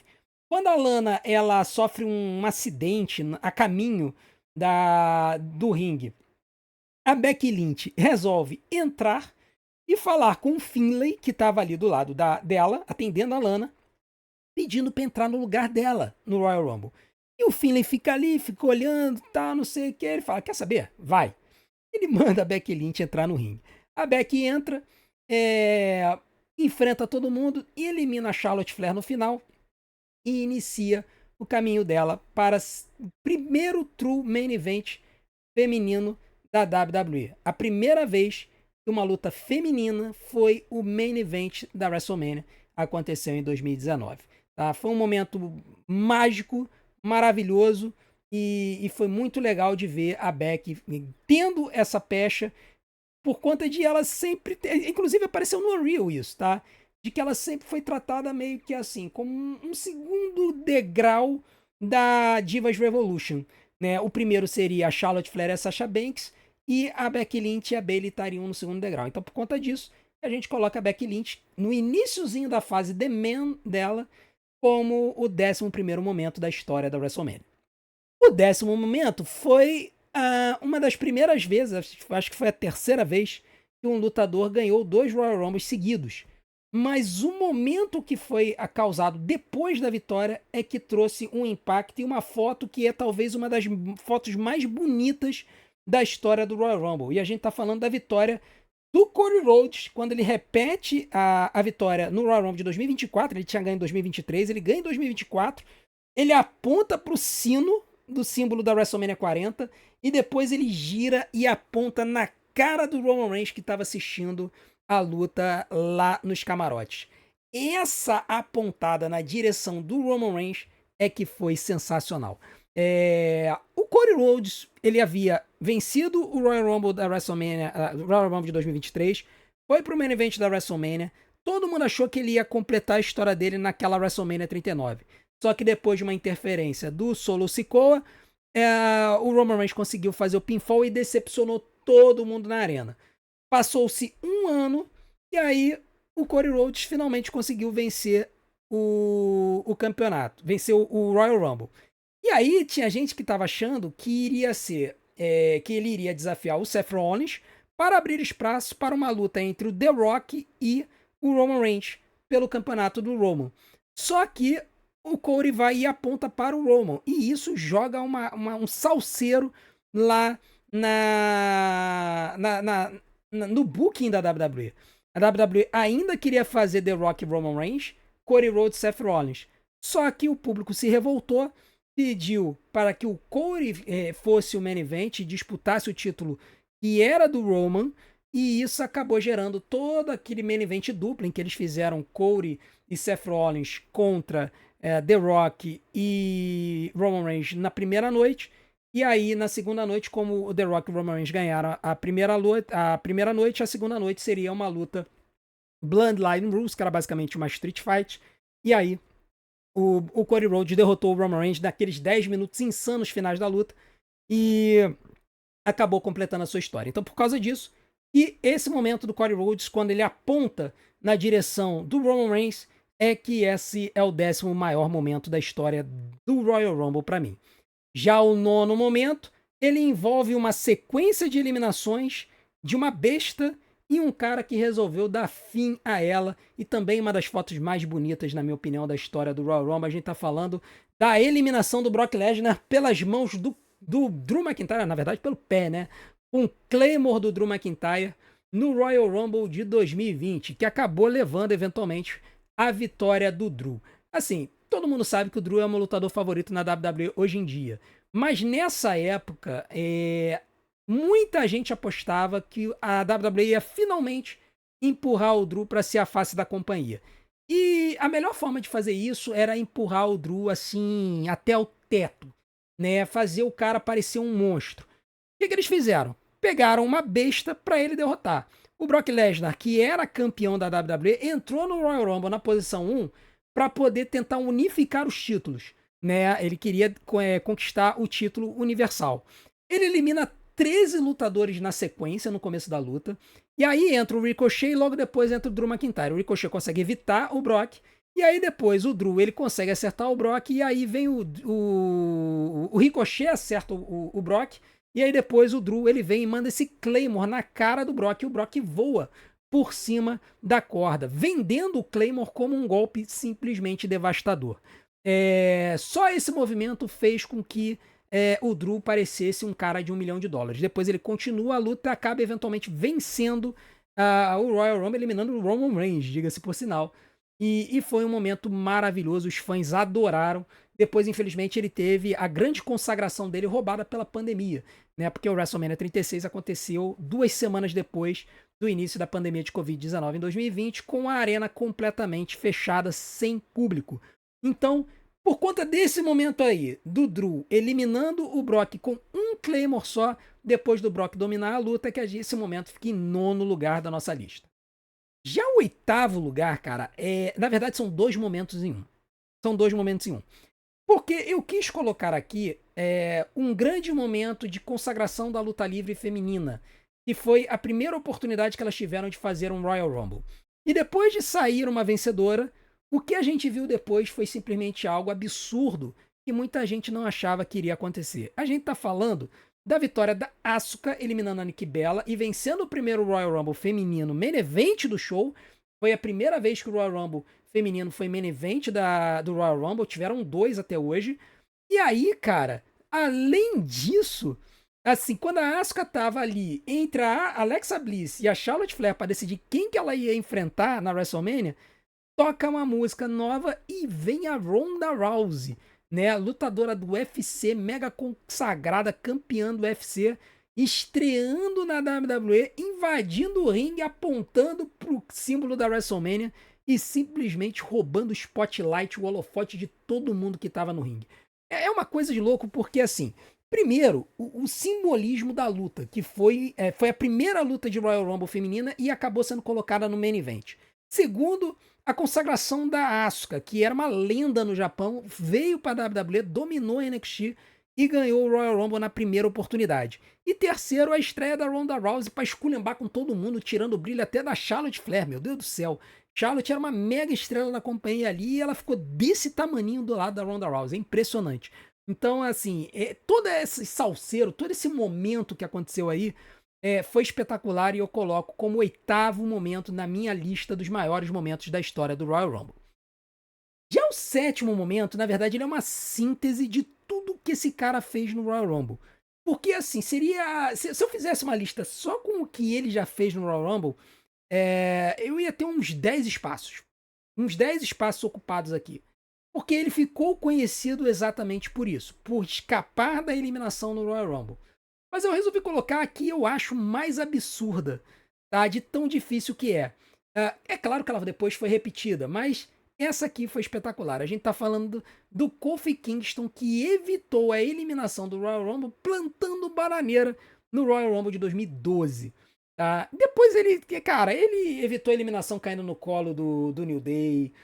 quando a Lana ela sofre um acidente a caminho do ringue, a Becky Lynch resolve entrar e falar com o Finlay, que estava ali do lado dela, atendendo a Lana, pedindo para entrar no lugar dela no Royal Rumble. E o Finlay fica ali, fica olhando, tá, não sei o que. Ele fala, quer saber? Vai. Ele manda a Becky Lynch entrar no ringue. A Becky entra, enfrenta todo mundo e elimina a Charlotte Flair no final e inicia o caminho dela para o primeiro True Main Event feminino da WWE. A primeira vez que uma luta feminina foi o Main Event da WrestleMania. Aconteceu em 2019. Tá? Foi um momento mágico, maravilhoso e foi muito legal de ver a Becky tendo essa pecha por conta de ela sempre... Inclusive apareceu no Unreal isso, tá? De que ela sempre foi tratada meio que assim, como um segundo degrau da Divas Revolution. Né? O primeiro seria a Charlotte Flair e a Sasha Banks, e a Becky Lynch e a Bayley estariam no segundo degrau. Então, por conta disso, a gente coloca a Becky Lynch no iniciozinho da fase The Man dela como o 11º momento da história da WrestleMania. O 10º momento foi uma das primeiras vezes, acho que foi a terceira vez, que um lutador ganhou 2 Royal Rumbles seguidos. Mas o momento que foi causado depois da vitória é que trouxe um impacto e uma foto que é talvez uma das fotos mais bonitas da história do Royal Rumble. E a gente tá falando da vitória do Cody Rhodes, quando ele repete a vitória no Royal Rumble de 2024, ele tinha ganho em 2023, ele ganha em 2024, ele aponta pro sino do símbolo da WrestleMania 40 e depois ele gira e aponta na cara do Roman Reigns que estava assistindo a luta lá nos camarotes. Essa apontada na direção do Roman Reigns é que foi sensacional. O Cody Rhodes, ele havia vencido o Royal Rumble da WrestleMania, Royal Rumble de 2023, foi pro main event da WrestleMania, todo mundo achou que ele ia completar a história dele naquela WrestleMania 39. Só que depois de uma interferência do Solo Sikoa, o Roman Reigns conseguiu fazer o pinfall e decepcionou todo mundo na arena. Passou-se um ano e aí o Cody Rhodes finalmente conseguiu vencer o campeonato, venceu o Royal Rumble. E aí tinha gente que estava achando que iria ser, que ele iria desafiar o Seth Rollins para abrir espaço para uma luta entre o The Rock e o Roman Reigns pelo campeonato do Roman. Só que o Cody vai e aponta para o Roman, e isso joga um salseiro lá no booking da WWE. A WWE ainda queria fazer The Rock e Roman Reigns, Cody Rhodes e Seth Rollins. Só que o público se revoltou, pediu para que o Cody fosse o main event e disputasse o título que era do Roman, e isso acabou gerando todo aquele main event duplo em que eles fizeram Cody e Seth Rollins contra The Rock e Roman Reigns na primeira noite. E aí, na segunda noite, como o The Rock e o Roman Reigns ganharam a primeira noite, a segunda noite seria uma luta Bloodline Rules, que era basicamente uma Street Fight. E aí, o Cody Rhodes derrotou o Roman Reigns naqueles 10 minutos insanos finais da luta e acabou completando a sua história. Então, por causa disso, e esse momento do Cody Rhodes, quando ele aponta na direção do Roman Reigns, é que esse é o 10º maior momento da história do Royal Rumble para mim. Já o 9º momento, ele envolve uma sequência de eliminações de uma besta e um cara que resolveu dar fim a ela, e também uma das fotos mais bonitas, na minha opinião, da história do Royal Rumble. A gente tá falando da eliminação do Brock Lesnar pelas mãos do Drew McIntyre, na verdade pelo pé, né? Um Claymore do Drew McIntyre no Royal Rumble de 2020, que acabou levando eventualmente a vitória do Drew. Assim, todo mundo sabe que o Drew é o meu lutador favorito na WWE hoje em dia, mas nessa época, muita gente apostava que a WWE ia finalmente empurrar o Drew para ser a face da companhia. E a melhor forma de fazer isso era empurrar o Drew assim até o teto, né? Fazer o cara parecer um monstro. O que eles fizeram? Pegaram uma besta para ele derrotar. O Brock Lesnar, que era campeão da WWE, entrou no Royal Rumble na posição 1 para poder tentar unificar os títulos, né? Ele queria conquistar o título universal. Ele elimina 13 lutadores na sequência no começo da luta. E aí entra o Ricochet e logo depois entra o Drew McIntyre. O Ricochet consegue evitar o Brock. E aí depois o Drew ele consegue acertar o Brock. E aí vem o Ricochet acerta o Brock. E aí depois o Drew ele vem e manda esse Claymore na cara do Brock. E o Brock voa por cima da corda, vendendo o Claymore como um golpe simplesmente devastador. Só esse movimento fez com que o Drew parecesse um cara de $1 milhão. Depois ele continua a luta e acaba eventualmente vencendo o Royal Rumble, eliminando o Roman Reigns, diga-se por sinal. E foi um momento maravilhoso, os fãs adoraram. Depois, infelizmente, ele teve a grande consagração dele roubada pela pandemia, né? Porque o WrestleMania 36 aconteceu 2 semanas depois do início da pandemia de Covid-19 em 2020, com a arena completamente fechada, sem público. Então, por conta desse momento aí, do Drew eliminando o Brock com um Claymore só, depois do Brock dominar a luta, que esse momento fica em 9º lugar da nossa lista. Já o 8º lugar, cara, na verdade são 2 momentos em um. São 2 momentos em um. Porque eu quis colocar aqui um grande momento de consagração da luta livre feminina, que foi a primeira oportunidade que elas tiveram de fazer um Royal Rumble. E depois de sair uma vencedora, o que a gente viu depois foi simplesmente algo absurdo que muita gente não achava que iria acontecer. A gente tá falando da vitória da Asuka eliminando a Nikki Bella e vencendo o primeiro Royal Rumble feminino main event do show. Foi a primeira vez que o Royal Rumble feminino foi main event do Royal Rumble, tiveram 2 até hoje. E aí, cara, além disso, assim, quando a Asuka tava ali entre a Alexa Bliss e a Charlotte Flair para decidir quem que ela ia enfrentar na WrestleMania, toca uma música nova e vem a Ronda Rousey, né, lutadora do UFC, mega consagrada, campeã do UFC, estreando na WWE, invadindo o ringue, apontando pro símbolo da WrestleMania e simplesmente roubando o spotlight, o holofote de todo mundo que estava no ringue. É uma coisa de louco porque, assim, primeiro, o simbolismo da luta, que foi a primeira luta de Royal Rumble feminina e acabou sendo colocada no main event. Segundo, a consagração da Asuka, que era uma lenda no Japão, veio para a WWE, dominou a NXT e ganhou o Royal Rumble na primeira oportunidade. E terceiro, a estreia da Ronda Rousey para esculhambar com todo mundo, tirando o brilho até da Charlotte Flair, meu Deus do céu. Charlotte era uma mega estrela da companhia ali e ela ficou desse tamaninho do lado da Ronda Rousey. É impressionante. Então, assim, todo esse salseiro, todo esse momento que aconteceu aí foi espetacular e eu coloco como 8º momento na minha lista dos maiores momentos da história do Royal Rumble. Já o 7º momento, na verdade, ele é uma síntese de tudo que esse cara fez no Royal Rumble. Porque, assim, seria. Se eu fizesse uma lista só com o que ele já fez no Royal Rumble, eu ia ter uns 10 espaços. Uns 10 espaços ocupados aqui. Porque ele ficou conhecido exatamente por isso, por escapar da eliminação no Royal Rumble. Mas eu resolvi colocar aqui, eu acho, mais absurda, tá? De tão difícil que é. É claro que ela depois foi repetida, mas essa aqui foi espetacular. A gente tá falando do Kofi Kingston, que evitou a eliminação do Royal Rumble plantando bananeira no Royal Rumble de 2012. Tá? Depois ele evitou a eliminação caindo no colo do New Day,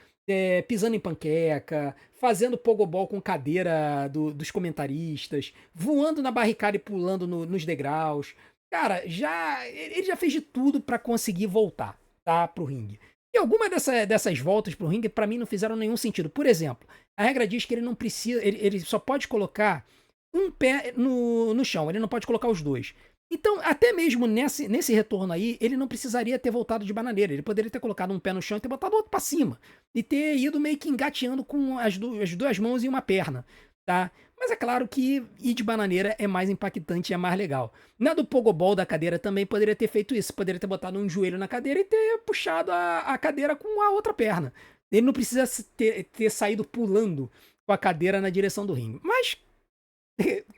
pisando em panqueca, fazendo pogobol com cadeira dos comentaristas, voando na barricada e pulando nos degraus. Cara, ele já fez de tudo pra conseguir voltar, tá, pro ringue. E algumas dessas voltas pro ringue, pra mim, não fizeram nenhum sentido. Por exemplo, a regra diz que ele não precisa. Ele só pode colocar um pé no chão, ele não pode colocar os dois. Então, até mesmo nesse retorno aí, ele não precisaria ter voltado de bananeira. Ele poderia ter colocado um pé no chão e ter botado o outro pra cima. E ter ido meio que engateando com as duas mãos e uma perna, tá? Mas é claro que ir de bananeira é mais impactante e é mais legal. Na do pogobol da cadeira também poderia ter feito isso. Poderia ter botado um joelho na cadeira e ter puxado a cadeira com a outra perna. Ele não precisa ter saído pulando com a cadeira na direção do ringue. Mas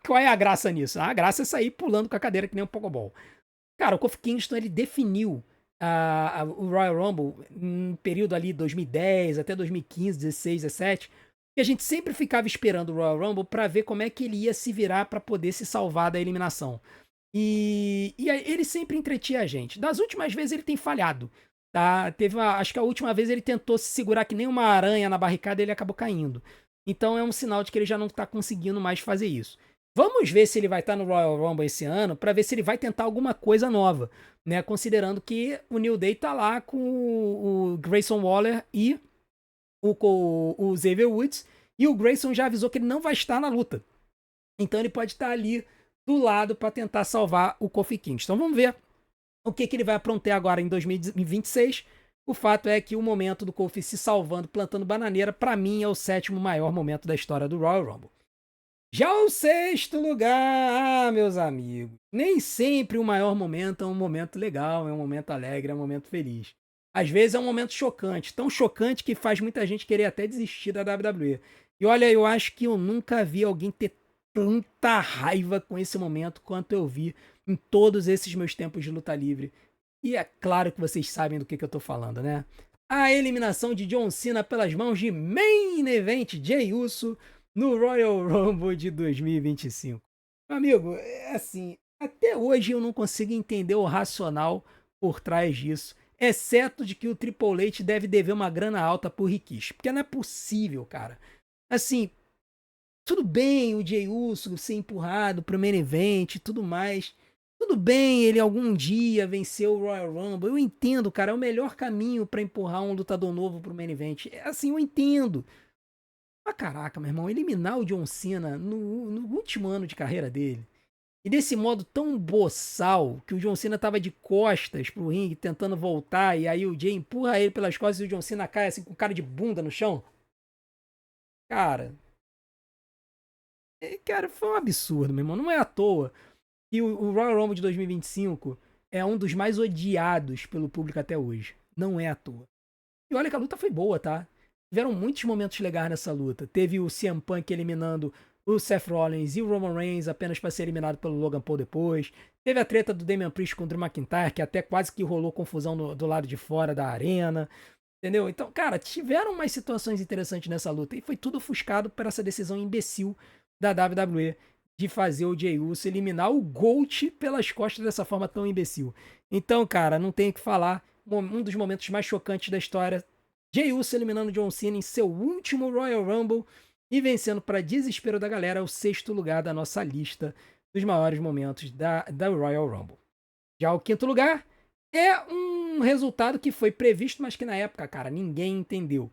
qual é a graça nisso? A graça é sair pulando com a cadeira que nem um pogobol. Cara, o Kofi Kingston, ele definiu o Royal Rumble no período ali 2010 até 2015, 16, 17, que a gente sempre ficava esperando o Royal Rumble para ver como é que ele ia se virar para poder se salvar da eliminação. E ele sempre entretinha a gente. Das últimas vezes ele tem falhado, tá? Acho que a última vez ele tentou se segurar que nem uma aranha na barricada e ele acabou caindo. Então é um sinal de que ele já não tá conseguindo mais fazer isso. Vamos ver se ele vai estar no Royal Rumble esse ano, para ver se ele vai tentar alguma coisa nova, né? Considerando que o New Day tá lá com o Grayson Waller e o Xavier Woods, e o Grayson já avisou que ele não vai estar na luta. Então ele pode estar ali do lado para tentar salvar o Kofi Kingston. Então vamos ver o que ele vai aprontar agora em 2026. O fato é que o momento do Kofi se salvando, plantando bananeira, para mim é o 7º maior momento da história do Royal Rumble. Já o 6º lugar, meus amigos, nem sempre o maior momento é um momento legal, é um momento alegre, é um momento feliz. Às vezes é um momento chocante, tão chocante que faz muita gente querer até desistir da WWE. E olha, eu acho que eu nunca vi alguém ter tanta raiva com esse momento quanto eu vi em todos esses meus tempos de luta livre. E é claro que vocês sabem do que eu tô falando, né? A eliminação de John Cena pelas mãos de Main Event Jey Uso no Royal Rumble de 2025. Meu amigo, é assim, até hoje eu não consigo entender o racional por trás disso, exceto de que o Triple H deve dever uma grana alta pro Rikishi, porque não é possível, cara. Assim, tudo bem o Jey Uso ser empurrado pro main event e tudo mais. Tudo bem ele algum dia vencer o Royal Rumble. Eu entendo, cara, é o melhor caminho pra empurrar um lutador novo pro main event. É assim, eu entendo. Mas caraca, meu irmão, eliminar o John Cena no último ano de carreira dele. E desse modo tão boçal, que o John Cena tava de costas pro ringue, tentando voltar, e aí o Jey empurra ele pelas costas e o John Cena cai assim com cara de bunda no chão. Cara, foi um absurdo, meu irmão. Não é à toa que o Royal Rumble de 2025 é um dos mais odiados pelo público até hoje. Não é à toa. E olha que a luta foi boa, tá? Tiveram muitos momentos legais nessa luta. Teve o CM Punk eliminando o Seth Rollins e o Roman Reigns apenas para ser eliminado pelo Logan Paul depois. Teve a treta do Damian Priest contra o Drew McIntyre, que até quase que rolou confusão do lado de fora da arena. Entendeu? Então, cara, tiveram umas situações interessantes nessa luta. E foi tudo ofuscado por essa decisão imbecil da WWE de fazer o Jey Uso eliminar o GOAT pelas costas dessa forma tão imbecil. Então, cara, não tem o que falar. Um dos momentos mais chocantes da história. Jey Uso eliminando John Cena em seu último Royal Rumble e vencendo para desespero da galera o 6º lugar da nossa lista dos maiores momentos da Royal Rumble. Já o 5º lugar É um resultado que foi previsto, mas que na época, cara, ninguém entendeu,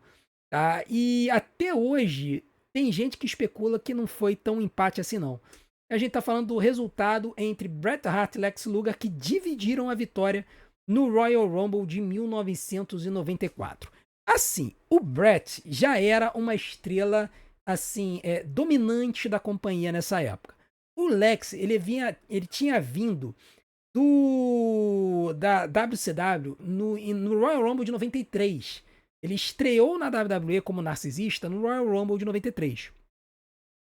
tá? E até hoje tem gente que especula que não foi tão empate assim, não. A gente tá falando do resultado entre Bret Hart e Lex Luger, que dividiram a vitória no Royal Rumble de 1994. Assim, o Bret já era uma estrela assim, dominante da companhia nessa época. O Lex, ele tinha vindo da WCW no Royal Rumble de 93. Ele estreou na WWE como narcisista no Royal Rumble de 93.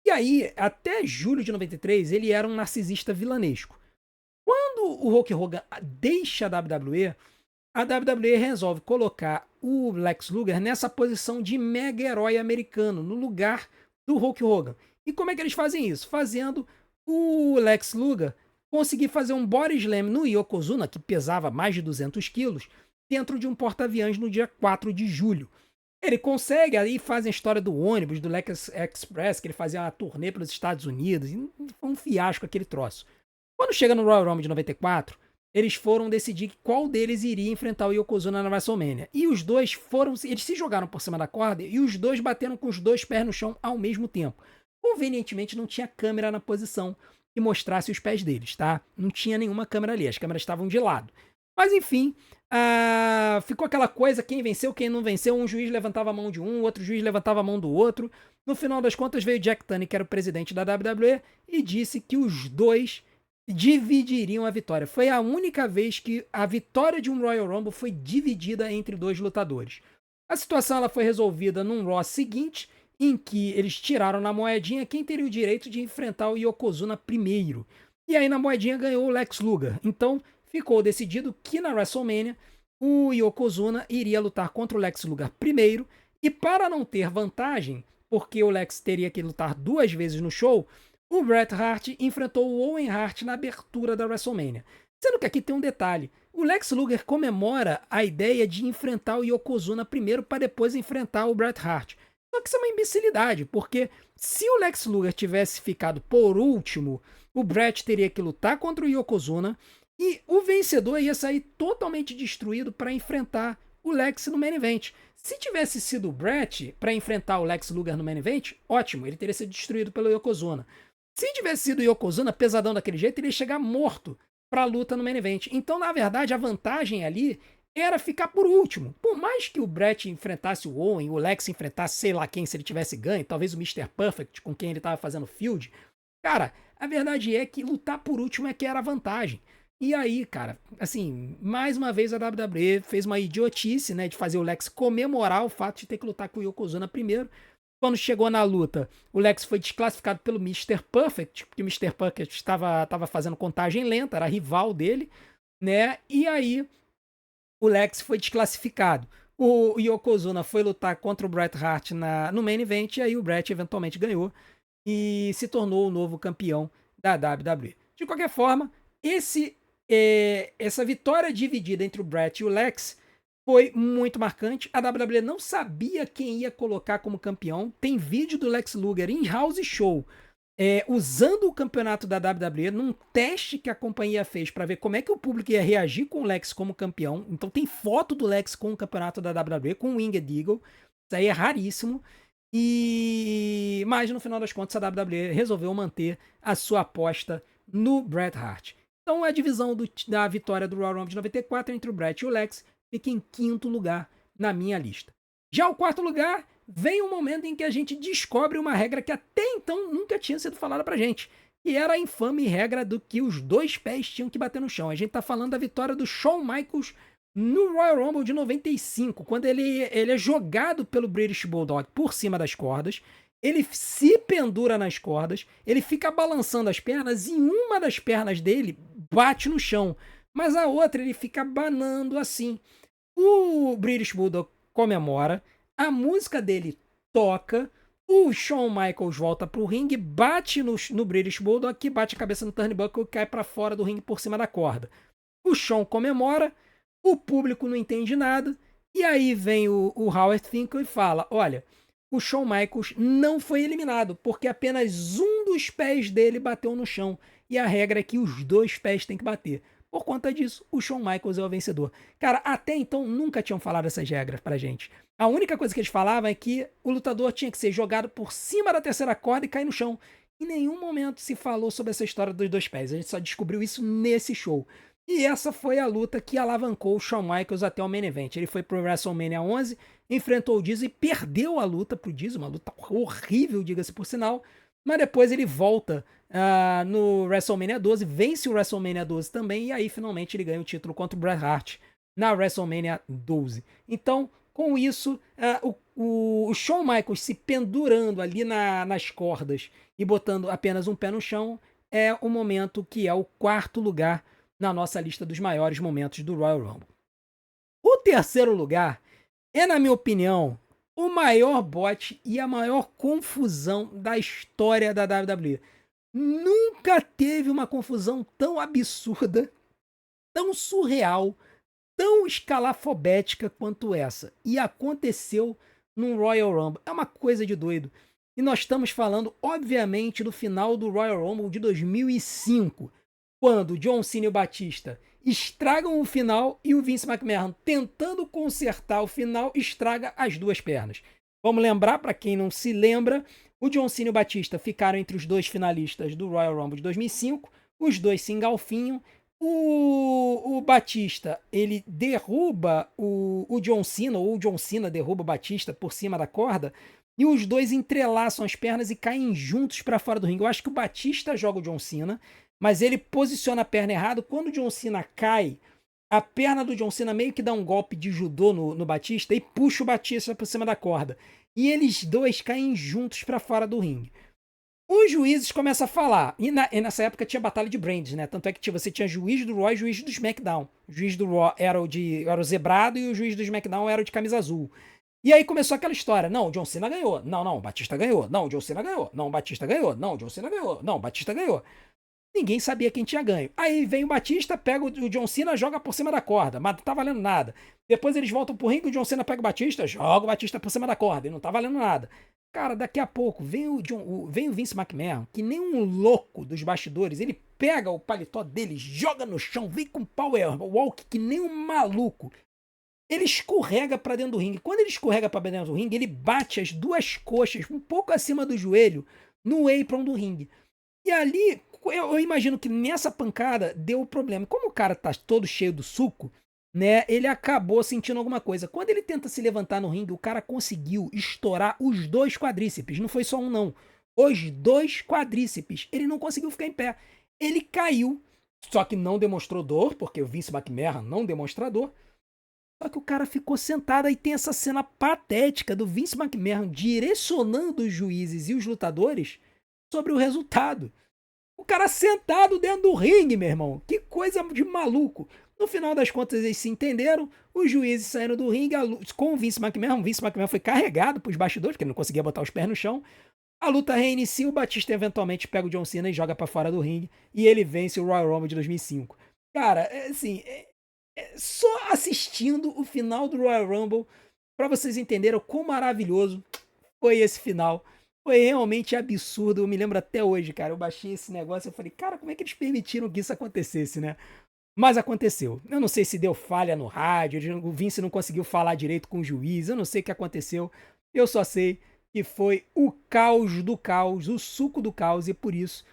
E aí, até julho de 93, ele era um narcisista vilanesco. Quando o Hulk Hogan deixa a WWE resolve colocar o Lex Luger nessa posição de mega herói americano, no lugar do Hulk Hogan. E como é que eles fazem isso? Fazendo o Lex Luger conseguir fazer um body slam no Yokozuna, que pesava mais de 200 quilos, dentro de um porta-aviões no dia 4 de julho. Ele consegue, aí fazem a história do ônibus, do Lex Express, que ele fazia uma turnê pelos Estados Unidos, e foi um fiasco aquele troço. Quando chega no Royal Rumble de 94, eles foram decidir qual deles iria enfrentar o Yokozuna na WrestleMania. E os dois eles se jogaram por cima da corda e os dois bateram com os dois pés no chão ao mesmo tempo. Convenientemente não tinha câmera na posição que mostrasse os pés deles, tá? Não tinha nenhuma câmera ali, as câmeras estavam de lado. Mas enfim, ficou aquela coisa, quem venceu, quem não venceu, um juiz levantava a mão de um, outro juiz levantava a mão do outro. No final das contas veio Jack Tunney, que era o presidente da WWE, e disse que os dois dividiriam a vitória. Foi a única vez que a vitória de um Royal Rumble foi dividida entre dois lutadores. A situação ela foi resolvida num Raw seguinte, em que eles tiraram na moedinha quem teria o direito de enfrentar o Yokozuna primeiro. E aí na moedinha ganhou o Lex Luger. Então ficou decidido que na WrestleMania o Yokozuna iria lutar contra o Lex Luger primeiro, e para não ter vantagem, porque o Lex teria que lutar 2 vezes no show, o Bret Hart enfrentou o Owen Hart na abertura da WrestleMania. Sendo que aqui tem um detalhe, o Lex Luger comemora a ideia de enfrentar o Yokozuna primeiro para depois enfrentar o Bret Hart. Só que isso é uma imbecilidade, porque se o Lex Luger tivesse ficado por último, o Bret teria que lutar contra o Yokozuna e o vencedor ia sair totalmente destruído para enfrentar o Lex no main event. Se tivesse sido o Bret para enfrentar o Lex Luger no main event, ótimo, ele teria sido destruído pelo Yokozuna. Se tivesse sido o Yokozuna pesadão daquele jeito, ele ia chegar morto para a luta no main event. Então, na verdade, a vantagem ali era ficar por último. Por mais que o Bret enfrentasse o Owen, o Lex enfrentasse sei lá quem se ele tivesse ganho, talvez o Mr. Perfect com quem ele estava fazendo field, cara, a verdade é que lutar por último é que era a vantagem. E aí, cara, assim, mais uma vez a WWE fez uma idiotice, né, de fazer o Lex comemorar o fato de ter que lutar com o Yokozuna primeiro. Quando chegou na luta, o Lex foi desclassificado pelo Mr. Perfect, porque o Mr. Perfect estava fazendo contagem lenta, era rival dele, né? E aí o Lex foi desclassificado. O Yokozuna foi lutar contra o Bret Hart no main event, e aí o Bret eventualmente ganhou e se tornou o novo campeão da WWE. De qualquer forma, essa vitória dividida entre o Bret e o Lex foi muito marcante. A WWE não sabia quem ia colocar como campeão. Tem vídeo do Lex Luger em House Show usando o campeonato da WWE num teste que a companhia fez para ver como é que o público ia reagir com o Lex como campeão. Então tem foto do Lex com o campeonato da WWE, com o Winged Eagle. Isso aí é raríssimo. Mas no final das contas a WWE resolveu manter a sua aposta no Bret Hart. Então a divisão da vitória do Royal Rumble de 94 entre o Bret e o Lex fica em 5º lugar na minha lista. Já o 4º lugar, vem um momento em que a gente descobre uma regra que até então nunca tinha sido falada pra gente, que era a infame regra do que os 2 pés tinham que bater no chão. A gente tá falando da vitória do Shawn Michaels no Royal Rumble de 95, quando ele é jogado pelo British Bulldog por cima das cordas, ele se pendura nas cordas, ele fica balançando as pernas e uma das pernas dele bate no chão, mas a outra ele fica abanando assim. O British Bulldog comemora, a música dele toca, o Shawn Michaels volta pro ringue, bate no British Bulldog, que bate a cabeça no turnbuckle e cai para fora do ringue por cima da corda. O Shawn comemora, o público não entende nada, e aí vem o Howard Finkel e fala, olha, o Shawn Michaels não foi eliminado, porque apenas um dos pés dele bateu no chão, e a regra é que os 2 pés têm que bater. Por conta disso, o Shawn Michaels é o vencedor. Cara, até então nunca tinham falado essas regras pra gente. A única coisa que eles falavam é que o lutador tinha que ser jogado por cima da terceira corda e cair no chão. Em nenhum momento se falou sobre essa história dos dois pés. A gente só descobriu isso nesse show. E essa foi a luta que alavancou o Shawn Michaels até o main event. Ele foi pro WrestleMania 11, enfrentou o Diesel e perdeu a luta pro Diesel, uma luta horrível, diga-se por sinal. Mas depois ele volta no WrestleMania 12, vence o WrestleMania 12 também, e aí finalmente ele ganha o título contra o Bret Hart na WrestleMania 12. Então, com isso, o Shawn Michaels se pendurando ali nas cordas e botando apenas um pé no chão é o momento que é o quarto lugar na nossa lista dos maiores momentos do Royal Rumble. O terceiro lugar é, na minha opinião, o maior bote e a maior confusão da história da WWE. Nunca teve uma confusão tão absurda, tão surreal, tão escalafobética quanto essa. E aconteceu num Royal Rumble. É uma coisa de doido. E nós estamos falando, obviamente, do final do Royal Rumble de 2005, quando John Cena e o Batista estragam o final e o Vince McMahon, tentando consertar o final, estraga as duas pernas. Vamos lembrar, para quem não se lembra, o John Cena e o Batista ficaram entre os dois finalistas do Royal Rumble de 2005, os dois se engalfinham, o Batista, ele derruba o John Cena, ou o John Cena derruba o Batista por cima da corda, e os dois entrelaçam as pernas e caem juntos para fora do ringue. Eu acho que o Batista joga o John Cena, mas ele posiciona a perna errado. Quando o John Cena cai, a perna do John Cena meio que dá um golpe de judô no Batista e puxa o Batista por cima da corda. E eles dois caem juntos para fora do ringue. Os juízes começam a falar. E nessa época tinha batalha de brands, né? Tanto é que você tinha juiz do Raw e juiz do SmackDown. O juiz do Raw era o zebrado e o juiz do SmackDown era o de camisa azul. E aí começou aquela história. Não, o John Cena ganhou. Não, o Batista ganhou. Não, o John Cena ganhou. Não, o Batista ganhou. Não, o John Cena ganhou. Não, o Batista ganhou. Ninguém sabia quem tinha ganho. Aí vem o Batista, pega o John Cena, joga por cima da corda, mas não tá valendo nada. Depois eles voltam pro ringue, o John Cena pega o Batista, joga o Batista por cima da corda, e não tá valendo nada. Cara, daqui a pouco vem o Vince McMahon, que nem um louco dos bastidores, ele pega o paletó dele, joga no chão, vem com power walk que nem um maluco. Ele escorrega pra dentro do ringue. Quando ele escorrega pra dentro do ringue, ele bate as duas coxas um pouco acima do joelho no apron do ringue. E ali, eu imagino que nessa pancada deu o problema. Como o cara tá todo cheio do suco, né? Ele acabou sentindo alguma coisa. Quando ele tenta se levantar no ringue, o cara conseguiu estourar os dois quadríceps. Não foi só um, não. Os dois quadríceps. Ele não conseguiu ficar em pé. Ele caiu, só que não demonstrou dor, porque o Vince McMahon não demonstra dor. Só que o cara ficou sentado. Aí tem essa cena patética do Vince McMahon direcionando os juízes e os lutadores sobre o resultado. O cara sentado dentro do ringue, meu irmão. Que coisa de maluco. No final das contas, eles se entenderam. Os juízes saíram do ringue com o Vince McMahon. O Vince McMahon foi carregado para os bastidores, porque ele não conseguia botar os pés no chão. A luta reinicia. O Batista eventualmente pega o John Cena e joga para fora do ringue. E ele vence o Royal Rumble de 2005. Cara, só assistindo o final do Royal Rumble para vocês entenderem o quão maravilhoso foi esse final. Foi realmente absurdo, eu me lembro até hoje, cara. Eu baixei esse negócio e falei, cara, como é que eles permitiram que isso acontecesse, né? Mas aconteceu. Eu não sei se deu falha no rádio, o Vince não conseguiu falar direito com o juiz, eu não sei o que aconteceu. Eu só sei que foi o caos do caos, o suco do caos, e por isso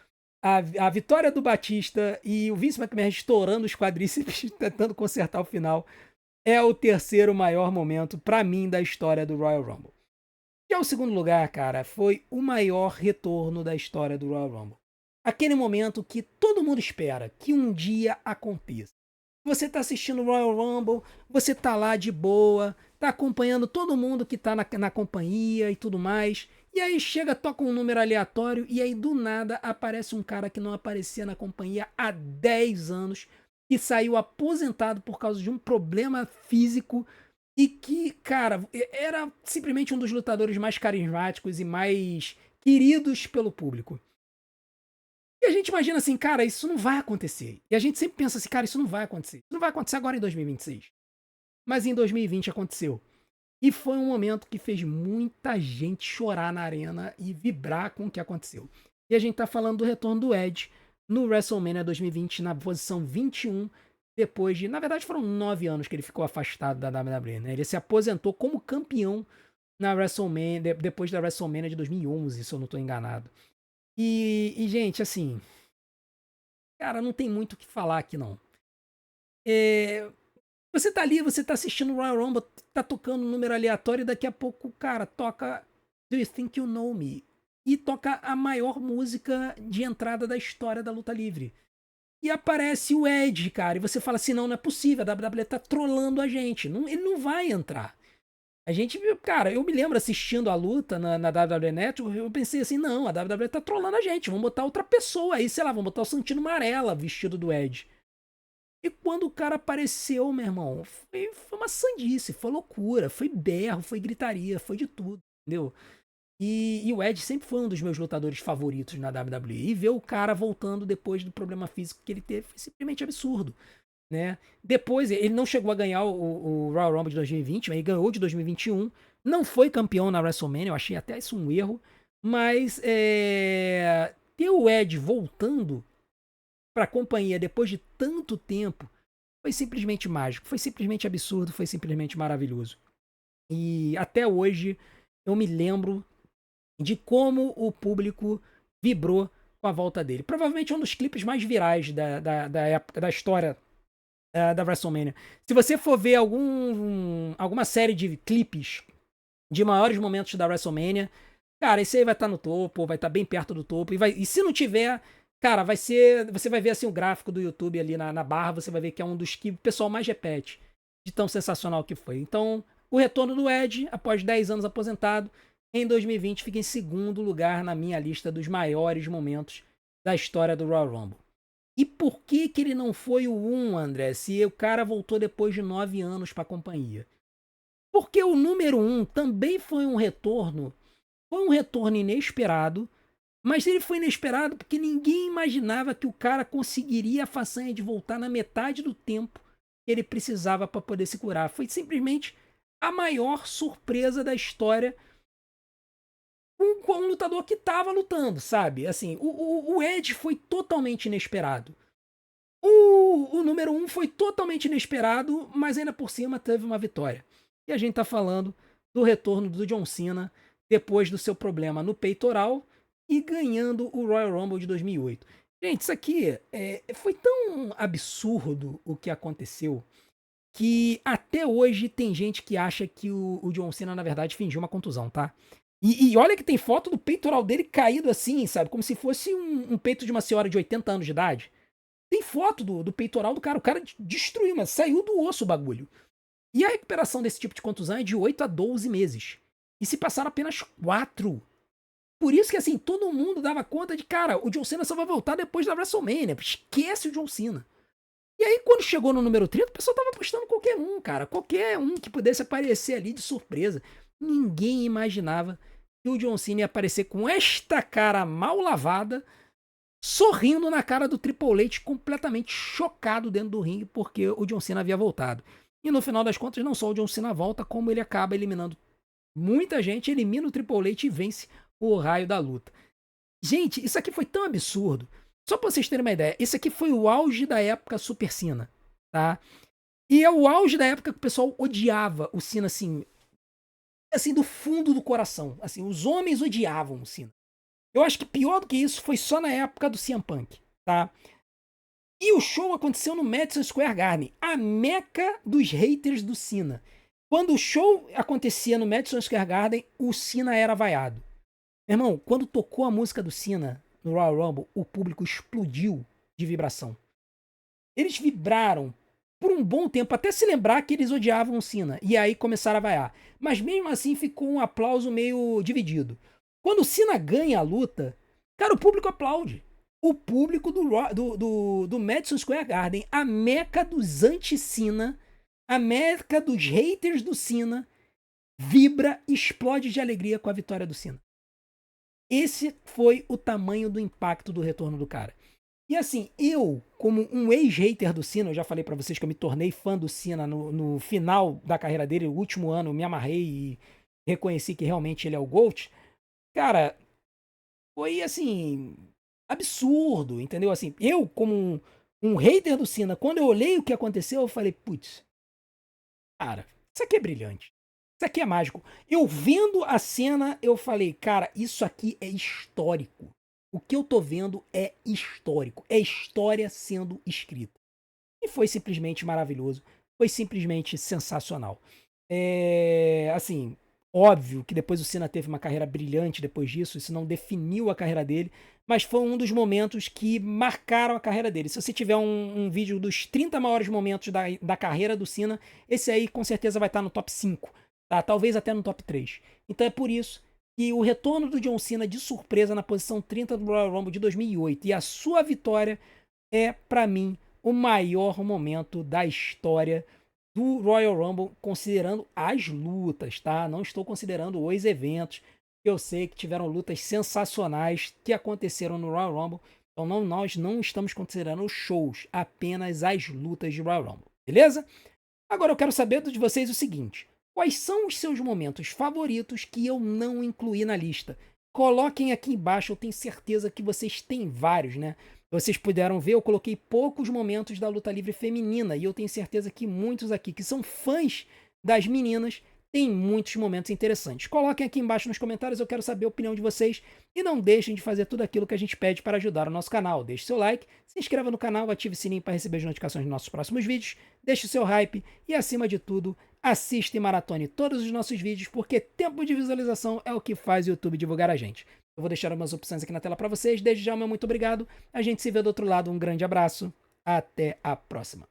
a vitória do Batista e o Vince McMahon estourando os quadríceps, tentando consertar o final, é o terceiro maior momento, pra mim, da história do Royal Rumble. Já o segundo lugar, cara, foi o maior retorno da história do Royal Rumble. Aquele momento que todo mundo espera que um dia aconteça. Você tá assistindo o Royal Rumble, você tá lá de boa, tá acompanhando todo mundo que tá na companhia e tudo mais. E aí chega, toca um número aleatório e aí do nada aparece um cara que não aparecia na companhia há 10 anos, que saiu aposentado por causa de um problema físico. E que, cara, era simplesmente um dos lutadores mais carismáticos e mais queridos pelo público. E a gente imagina assim, cara, isso não vai acontecer. E a gente sempre pensa assim, cara, isso não vai acontecer. Isso não vai acontecer agora em 2026. Mas em 2020 aconteceu. E foi um momento que fez muita gente chorar na arena e vibrar com o que aconteceu. E a gente tá falando do retorno do Edge no WrestleMania 2020, na posição 21, depois de... Na verdade, foram 9 anos que ele ficou afastado da WWE, né? Ele se aposentou como campeão na WrestleMania, depois da WrestleMania de 2011, se eu não tô enganado. Gente, assim, cara, não tem muito o que falar aqui, não. É, você tá ali, você tá assistindo o Royal Rumble, tá tocando um número aleatório e daqui a pouco, cara, toca Do You Think You Know Me? E toca a maior música de entrada da história da luta livre. E aparece o Edge, cara, e você fala assim, não, não é possível, a WWE tá trolando a gente, não, ele não vai entrar. A gente, cara, eu me lembro assistindo a luta na WWE Network, eu pensei assim, não, a WWE tá trolando a gente, vamos botar outra pessoa aí, sei lá, vamos botar o Santino Marella vestido do Edge. E quando o cara apareceu, meu irmão, foi uma sandice, foi loucura, foi berro, foi gritaria, foi de tudo, entendeu? E o Edge sempre foi um dos meus lutadores favoritos na WWE. E ver o cara voltando depois do problema físico que ele teve foi simplesmente absurdo, né? Depois, ele não chegou a ganhar o Royal Rumble de 2020, mas ele ganhou de 2021. Não foi campeão na WrestleMania, eu achei até isso um erro. Mas ter o Edge voltando para a companhia depois de tanto tempo foi simplesmente mágico, foi simplesmente absurdo, foi simplesmente maravilhoso. E até hoje eu me lembro de como o público vibrou com a volta dele. Provavelmente um dos clipes mais virais da época, da história da WrestleMania. Se você for ver alguma série de clipes de maiores momentos da WrestleMania, cara, esse aí vai estar no topo, vai estar bem perto do topo. E se não tiver, cara, vai ser. Você vai ver assim o gráfico do YouTube ali na barra, você vai ver que é um dos que o pessoal mais repete, de tão sensacional que foi. Então, o retorno do Edge, após 10 anos aposentado, em 2020 fica em segundo lugar na minha lista dos maiores momentos da história do Royal Rumble. E por que que ele não foi o 1, André, se o cara voltou depois de 9 anos para a companhia? Porque o número 1 também foi um retorno inesperado, mas ele foi inesperado porque ninguém imaginava que o cara conseguiria a façanha de voltar na metade do tempo que ele precisava para poder se curar. Foi simplesmente a maior surpresa da história com um lutador que estava lutando, sabe? Assim, o Edge foi totalmente inesperado. O número 1 foi totalmente inesperado, mas ainda por cima teve uma vitória. E a gente tá falando do retorno do John Cena depois do seu problema no peitoral e ganhando o Royal Rumble de 2008. Gente, isso aqui foi tão absurdo o que aconteceu que até hoje tem gente que acha que o John Cena, na verdade, fingiu uma contusão, tá? E olha que tem foto do peitoral dele caído assim, sabe? Como se fosse um peito de uma senhora de 80 anos de idade. Tem foto do peitoral do cara. O cara destruiu, mas saiu do osso o bagulho. E a recuperação desse tipo de contusão é de 8 a 12 meses. E se passaram apenas 4. Por isso que, assim, todo mundo dava conta de, cara, o John Cena só vai voltar depois da WrestleMania. Esquece o John Cena. E aí, quando chegou no número 30, o pessoal tava apostando qualquer um, cara. Qualquer um que pudesse aparecer ali de surpresa. Ninguém imaginava que o John Cena ia aparecer com esta cara mal lavada, sorrindo na cara do Triple H, completamente chocado dentro do ringue porque o John Cena havia voltado. E no final das contas, não só o John Cena volta, como ele acaba eliminando muita gente, elimina o Triple H e vence o raio da luta. Gente, isso aqui foi tão absurdo. Só pra vocês terem uma ideia, isso aqui foi o auge da época Super Cena, tá? E é o auge da época que o pessoal odiava o Cena, assim, do fundo do coração. Assim, os homens odiavam o Cena. Eu acho que pior do que isso foi só na época do CM Punk, tá? E o show aconteceu no Madison Square Garden, a meca dos haters do Cena. Quando o show acontecia no Madison Square Garden, o Cena era vaiado. Meu irmão, quando tocou a música do Cena no Royal Rumble, o público explodiu de vibração. Eles vibraram por um bom tempo, até se lembrar que eles odiavam o Cena. E aí começaram a vaiar. Mas mesmo assim ficou um aplauso meio dividido. Quando o Cena ganha a luta, cara, o público aplaude. O público do Madison Square Garden, a meca dos anti-Cena, a meca dos haters do Cena, vibra, explode de alegria com a vitória do Cena. Esse foi o tamanho do impacto do retorno do cara. E assim, eu, como um ex-hater do Cena, eu já falei pra vocês que eu me tornei fã do Cena no final da carreira dele, o último ano, eu me amarrei e reconheci que realmente ele é o GOAT. Cara, foi assim, absurdo, entendeu? Assim, eu, como um hater do Cena, quando eu olhei o que aconteceu, eu falei, putz, cara, isso aqui é brilhante. Isso aqui é mágico. Eu vendo a cena, eu falei, cara, isso aqui é histórico. O que eu tô vendo é histórico. É história sendo escrita. E foi simplesmente maravilhoso. Foi simplesmente sensacional. Assim, óbvio que depois o Cena teve uma carreira brilhante depois disso, isso não definiu a carreira dele, mas foi um dos momentos que marcaram a carreira dele. Se você tiver um vídeo dos 30 maiores momentos da carreira do Cena, esse aí com certeza vai estar no top 5, tá? Talvez até no top 3. Então é por isso que o retorno do John Cena de surpresa na posição 30 do Royal Rumble de 2008 e a sua vitória é, para mim, o maior momento da história do Royal Rumble, considerando as lutas, tá? Não estou considerando os eventos. Eu sei que tiveram lutas sensacionais que aconteceram no Royal Rumble. Então nós não estamos considerando os shows, apenas as lutas de Royal Rumble, beleza? Agora eu quero saber de vocês o seguinte: quais são os seus momentos favoritos que eu não incluí na lista? Coloquem aqui embaixo, eu tenho certeza que vocês têm vários, né? Vocês puderam ver, eu coloquei poucos momentos da luta livre feminina e eu tenho certeza que muitos aqui que são fãs das meninas têm muitos momentos interessantes. Coloquem aqui embaixo nos comentários, eu quero saber a opinião de vocês e não deixem de fazer tudo aquilo que a gente pede para ajudar o nosso canal. Deixe seu like, se inscreva no canal, ative o sininho para receber as notificações dos nossos próximos vídeos, deixe o seu hype e, acima de tudo, assista e maratone todos os nossos vídeos, porque tempo de visualização é o que faz o YouTube divulgar a gente. Eu vou deixar algumas opções aqui na tela para vocês. Desde já, meu muito obrigado. A gente se vê do outro lado. Um grande abraço. Até a próxima.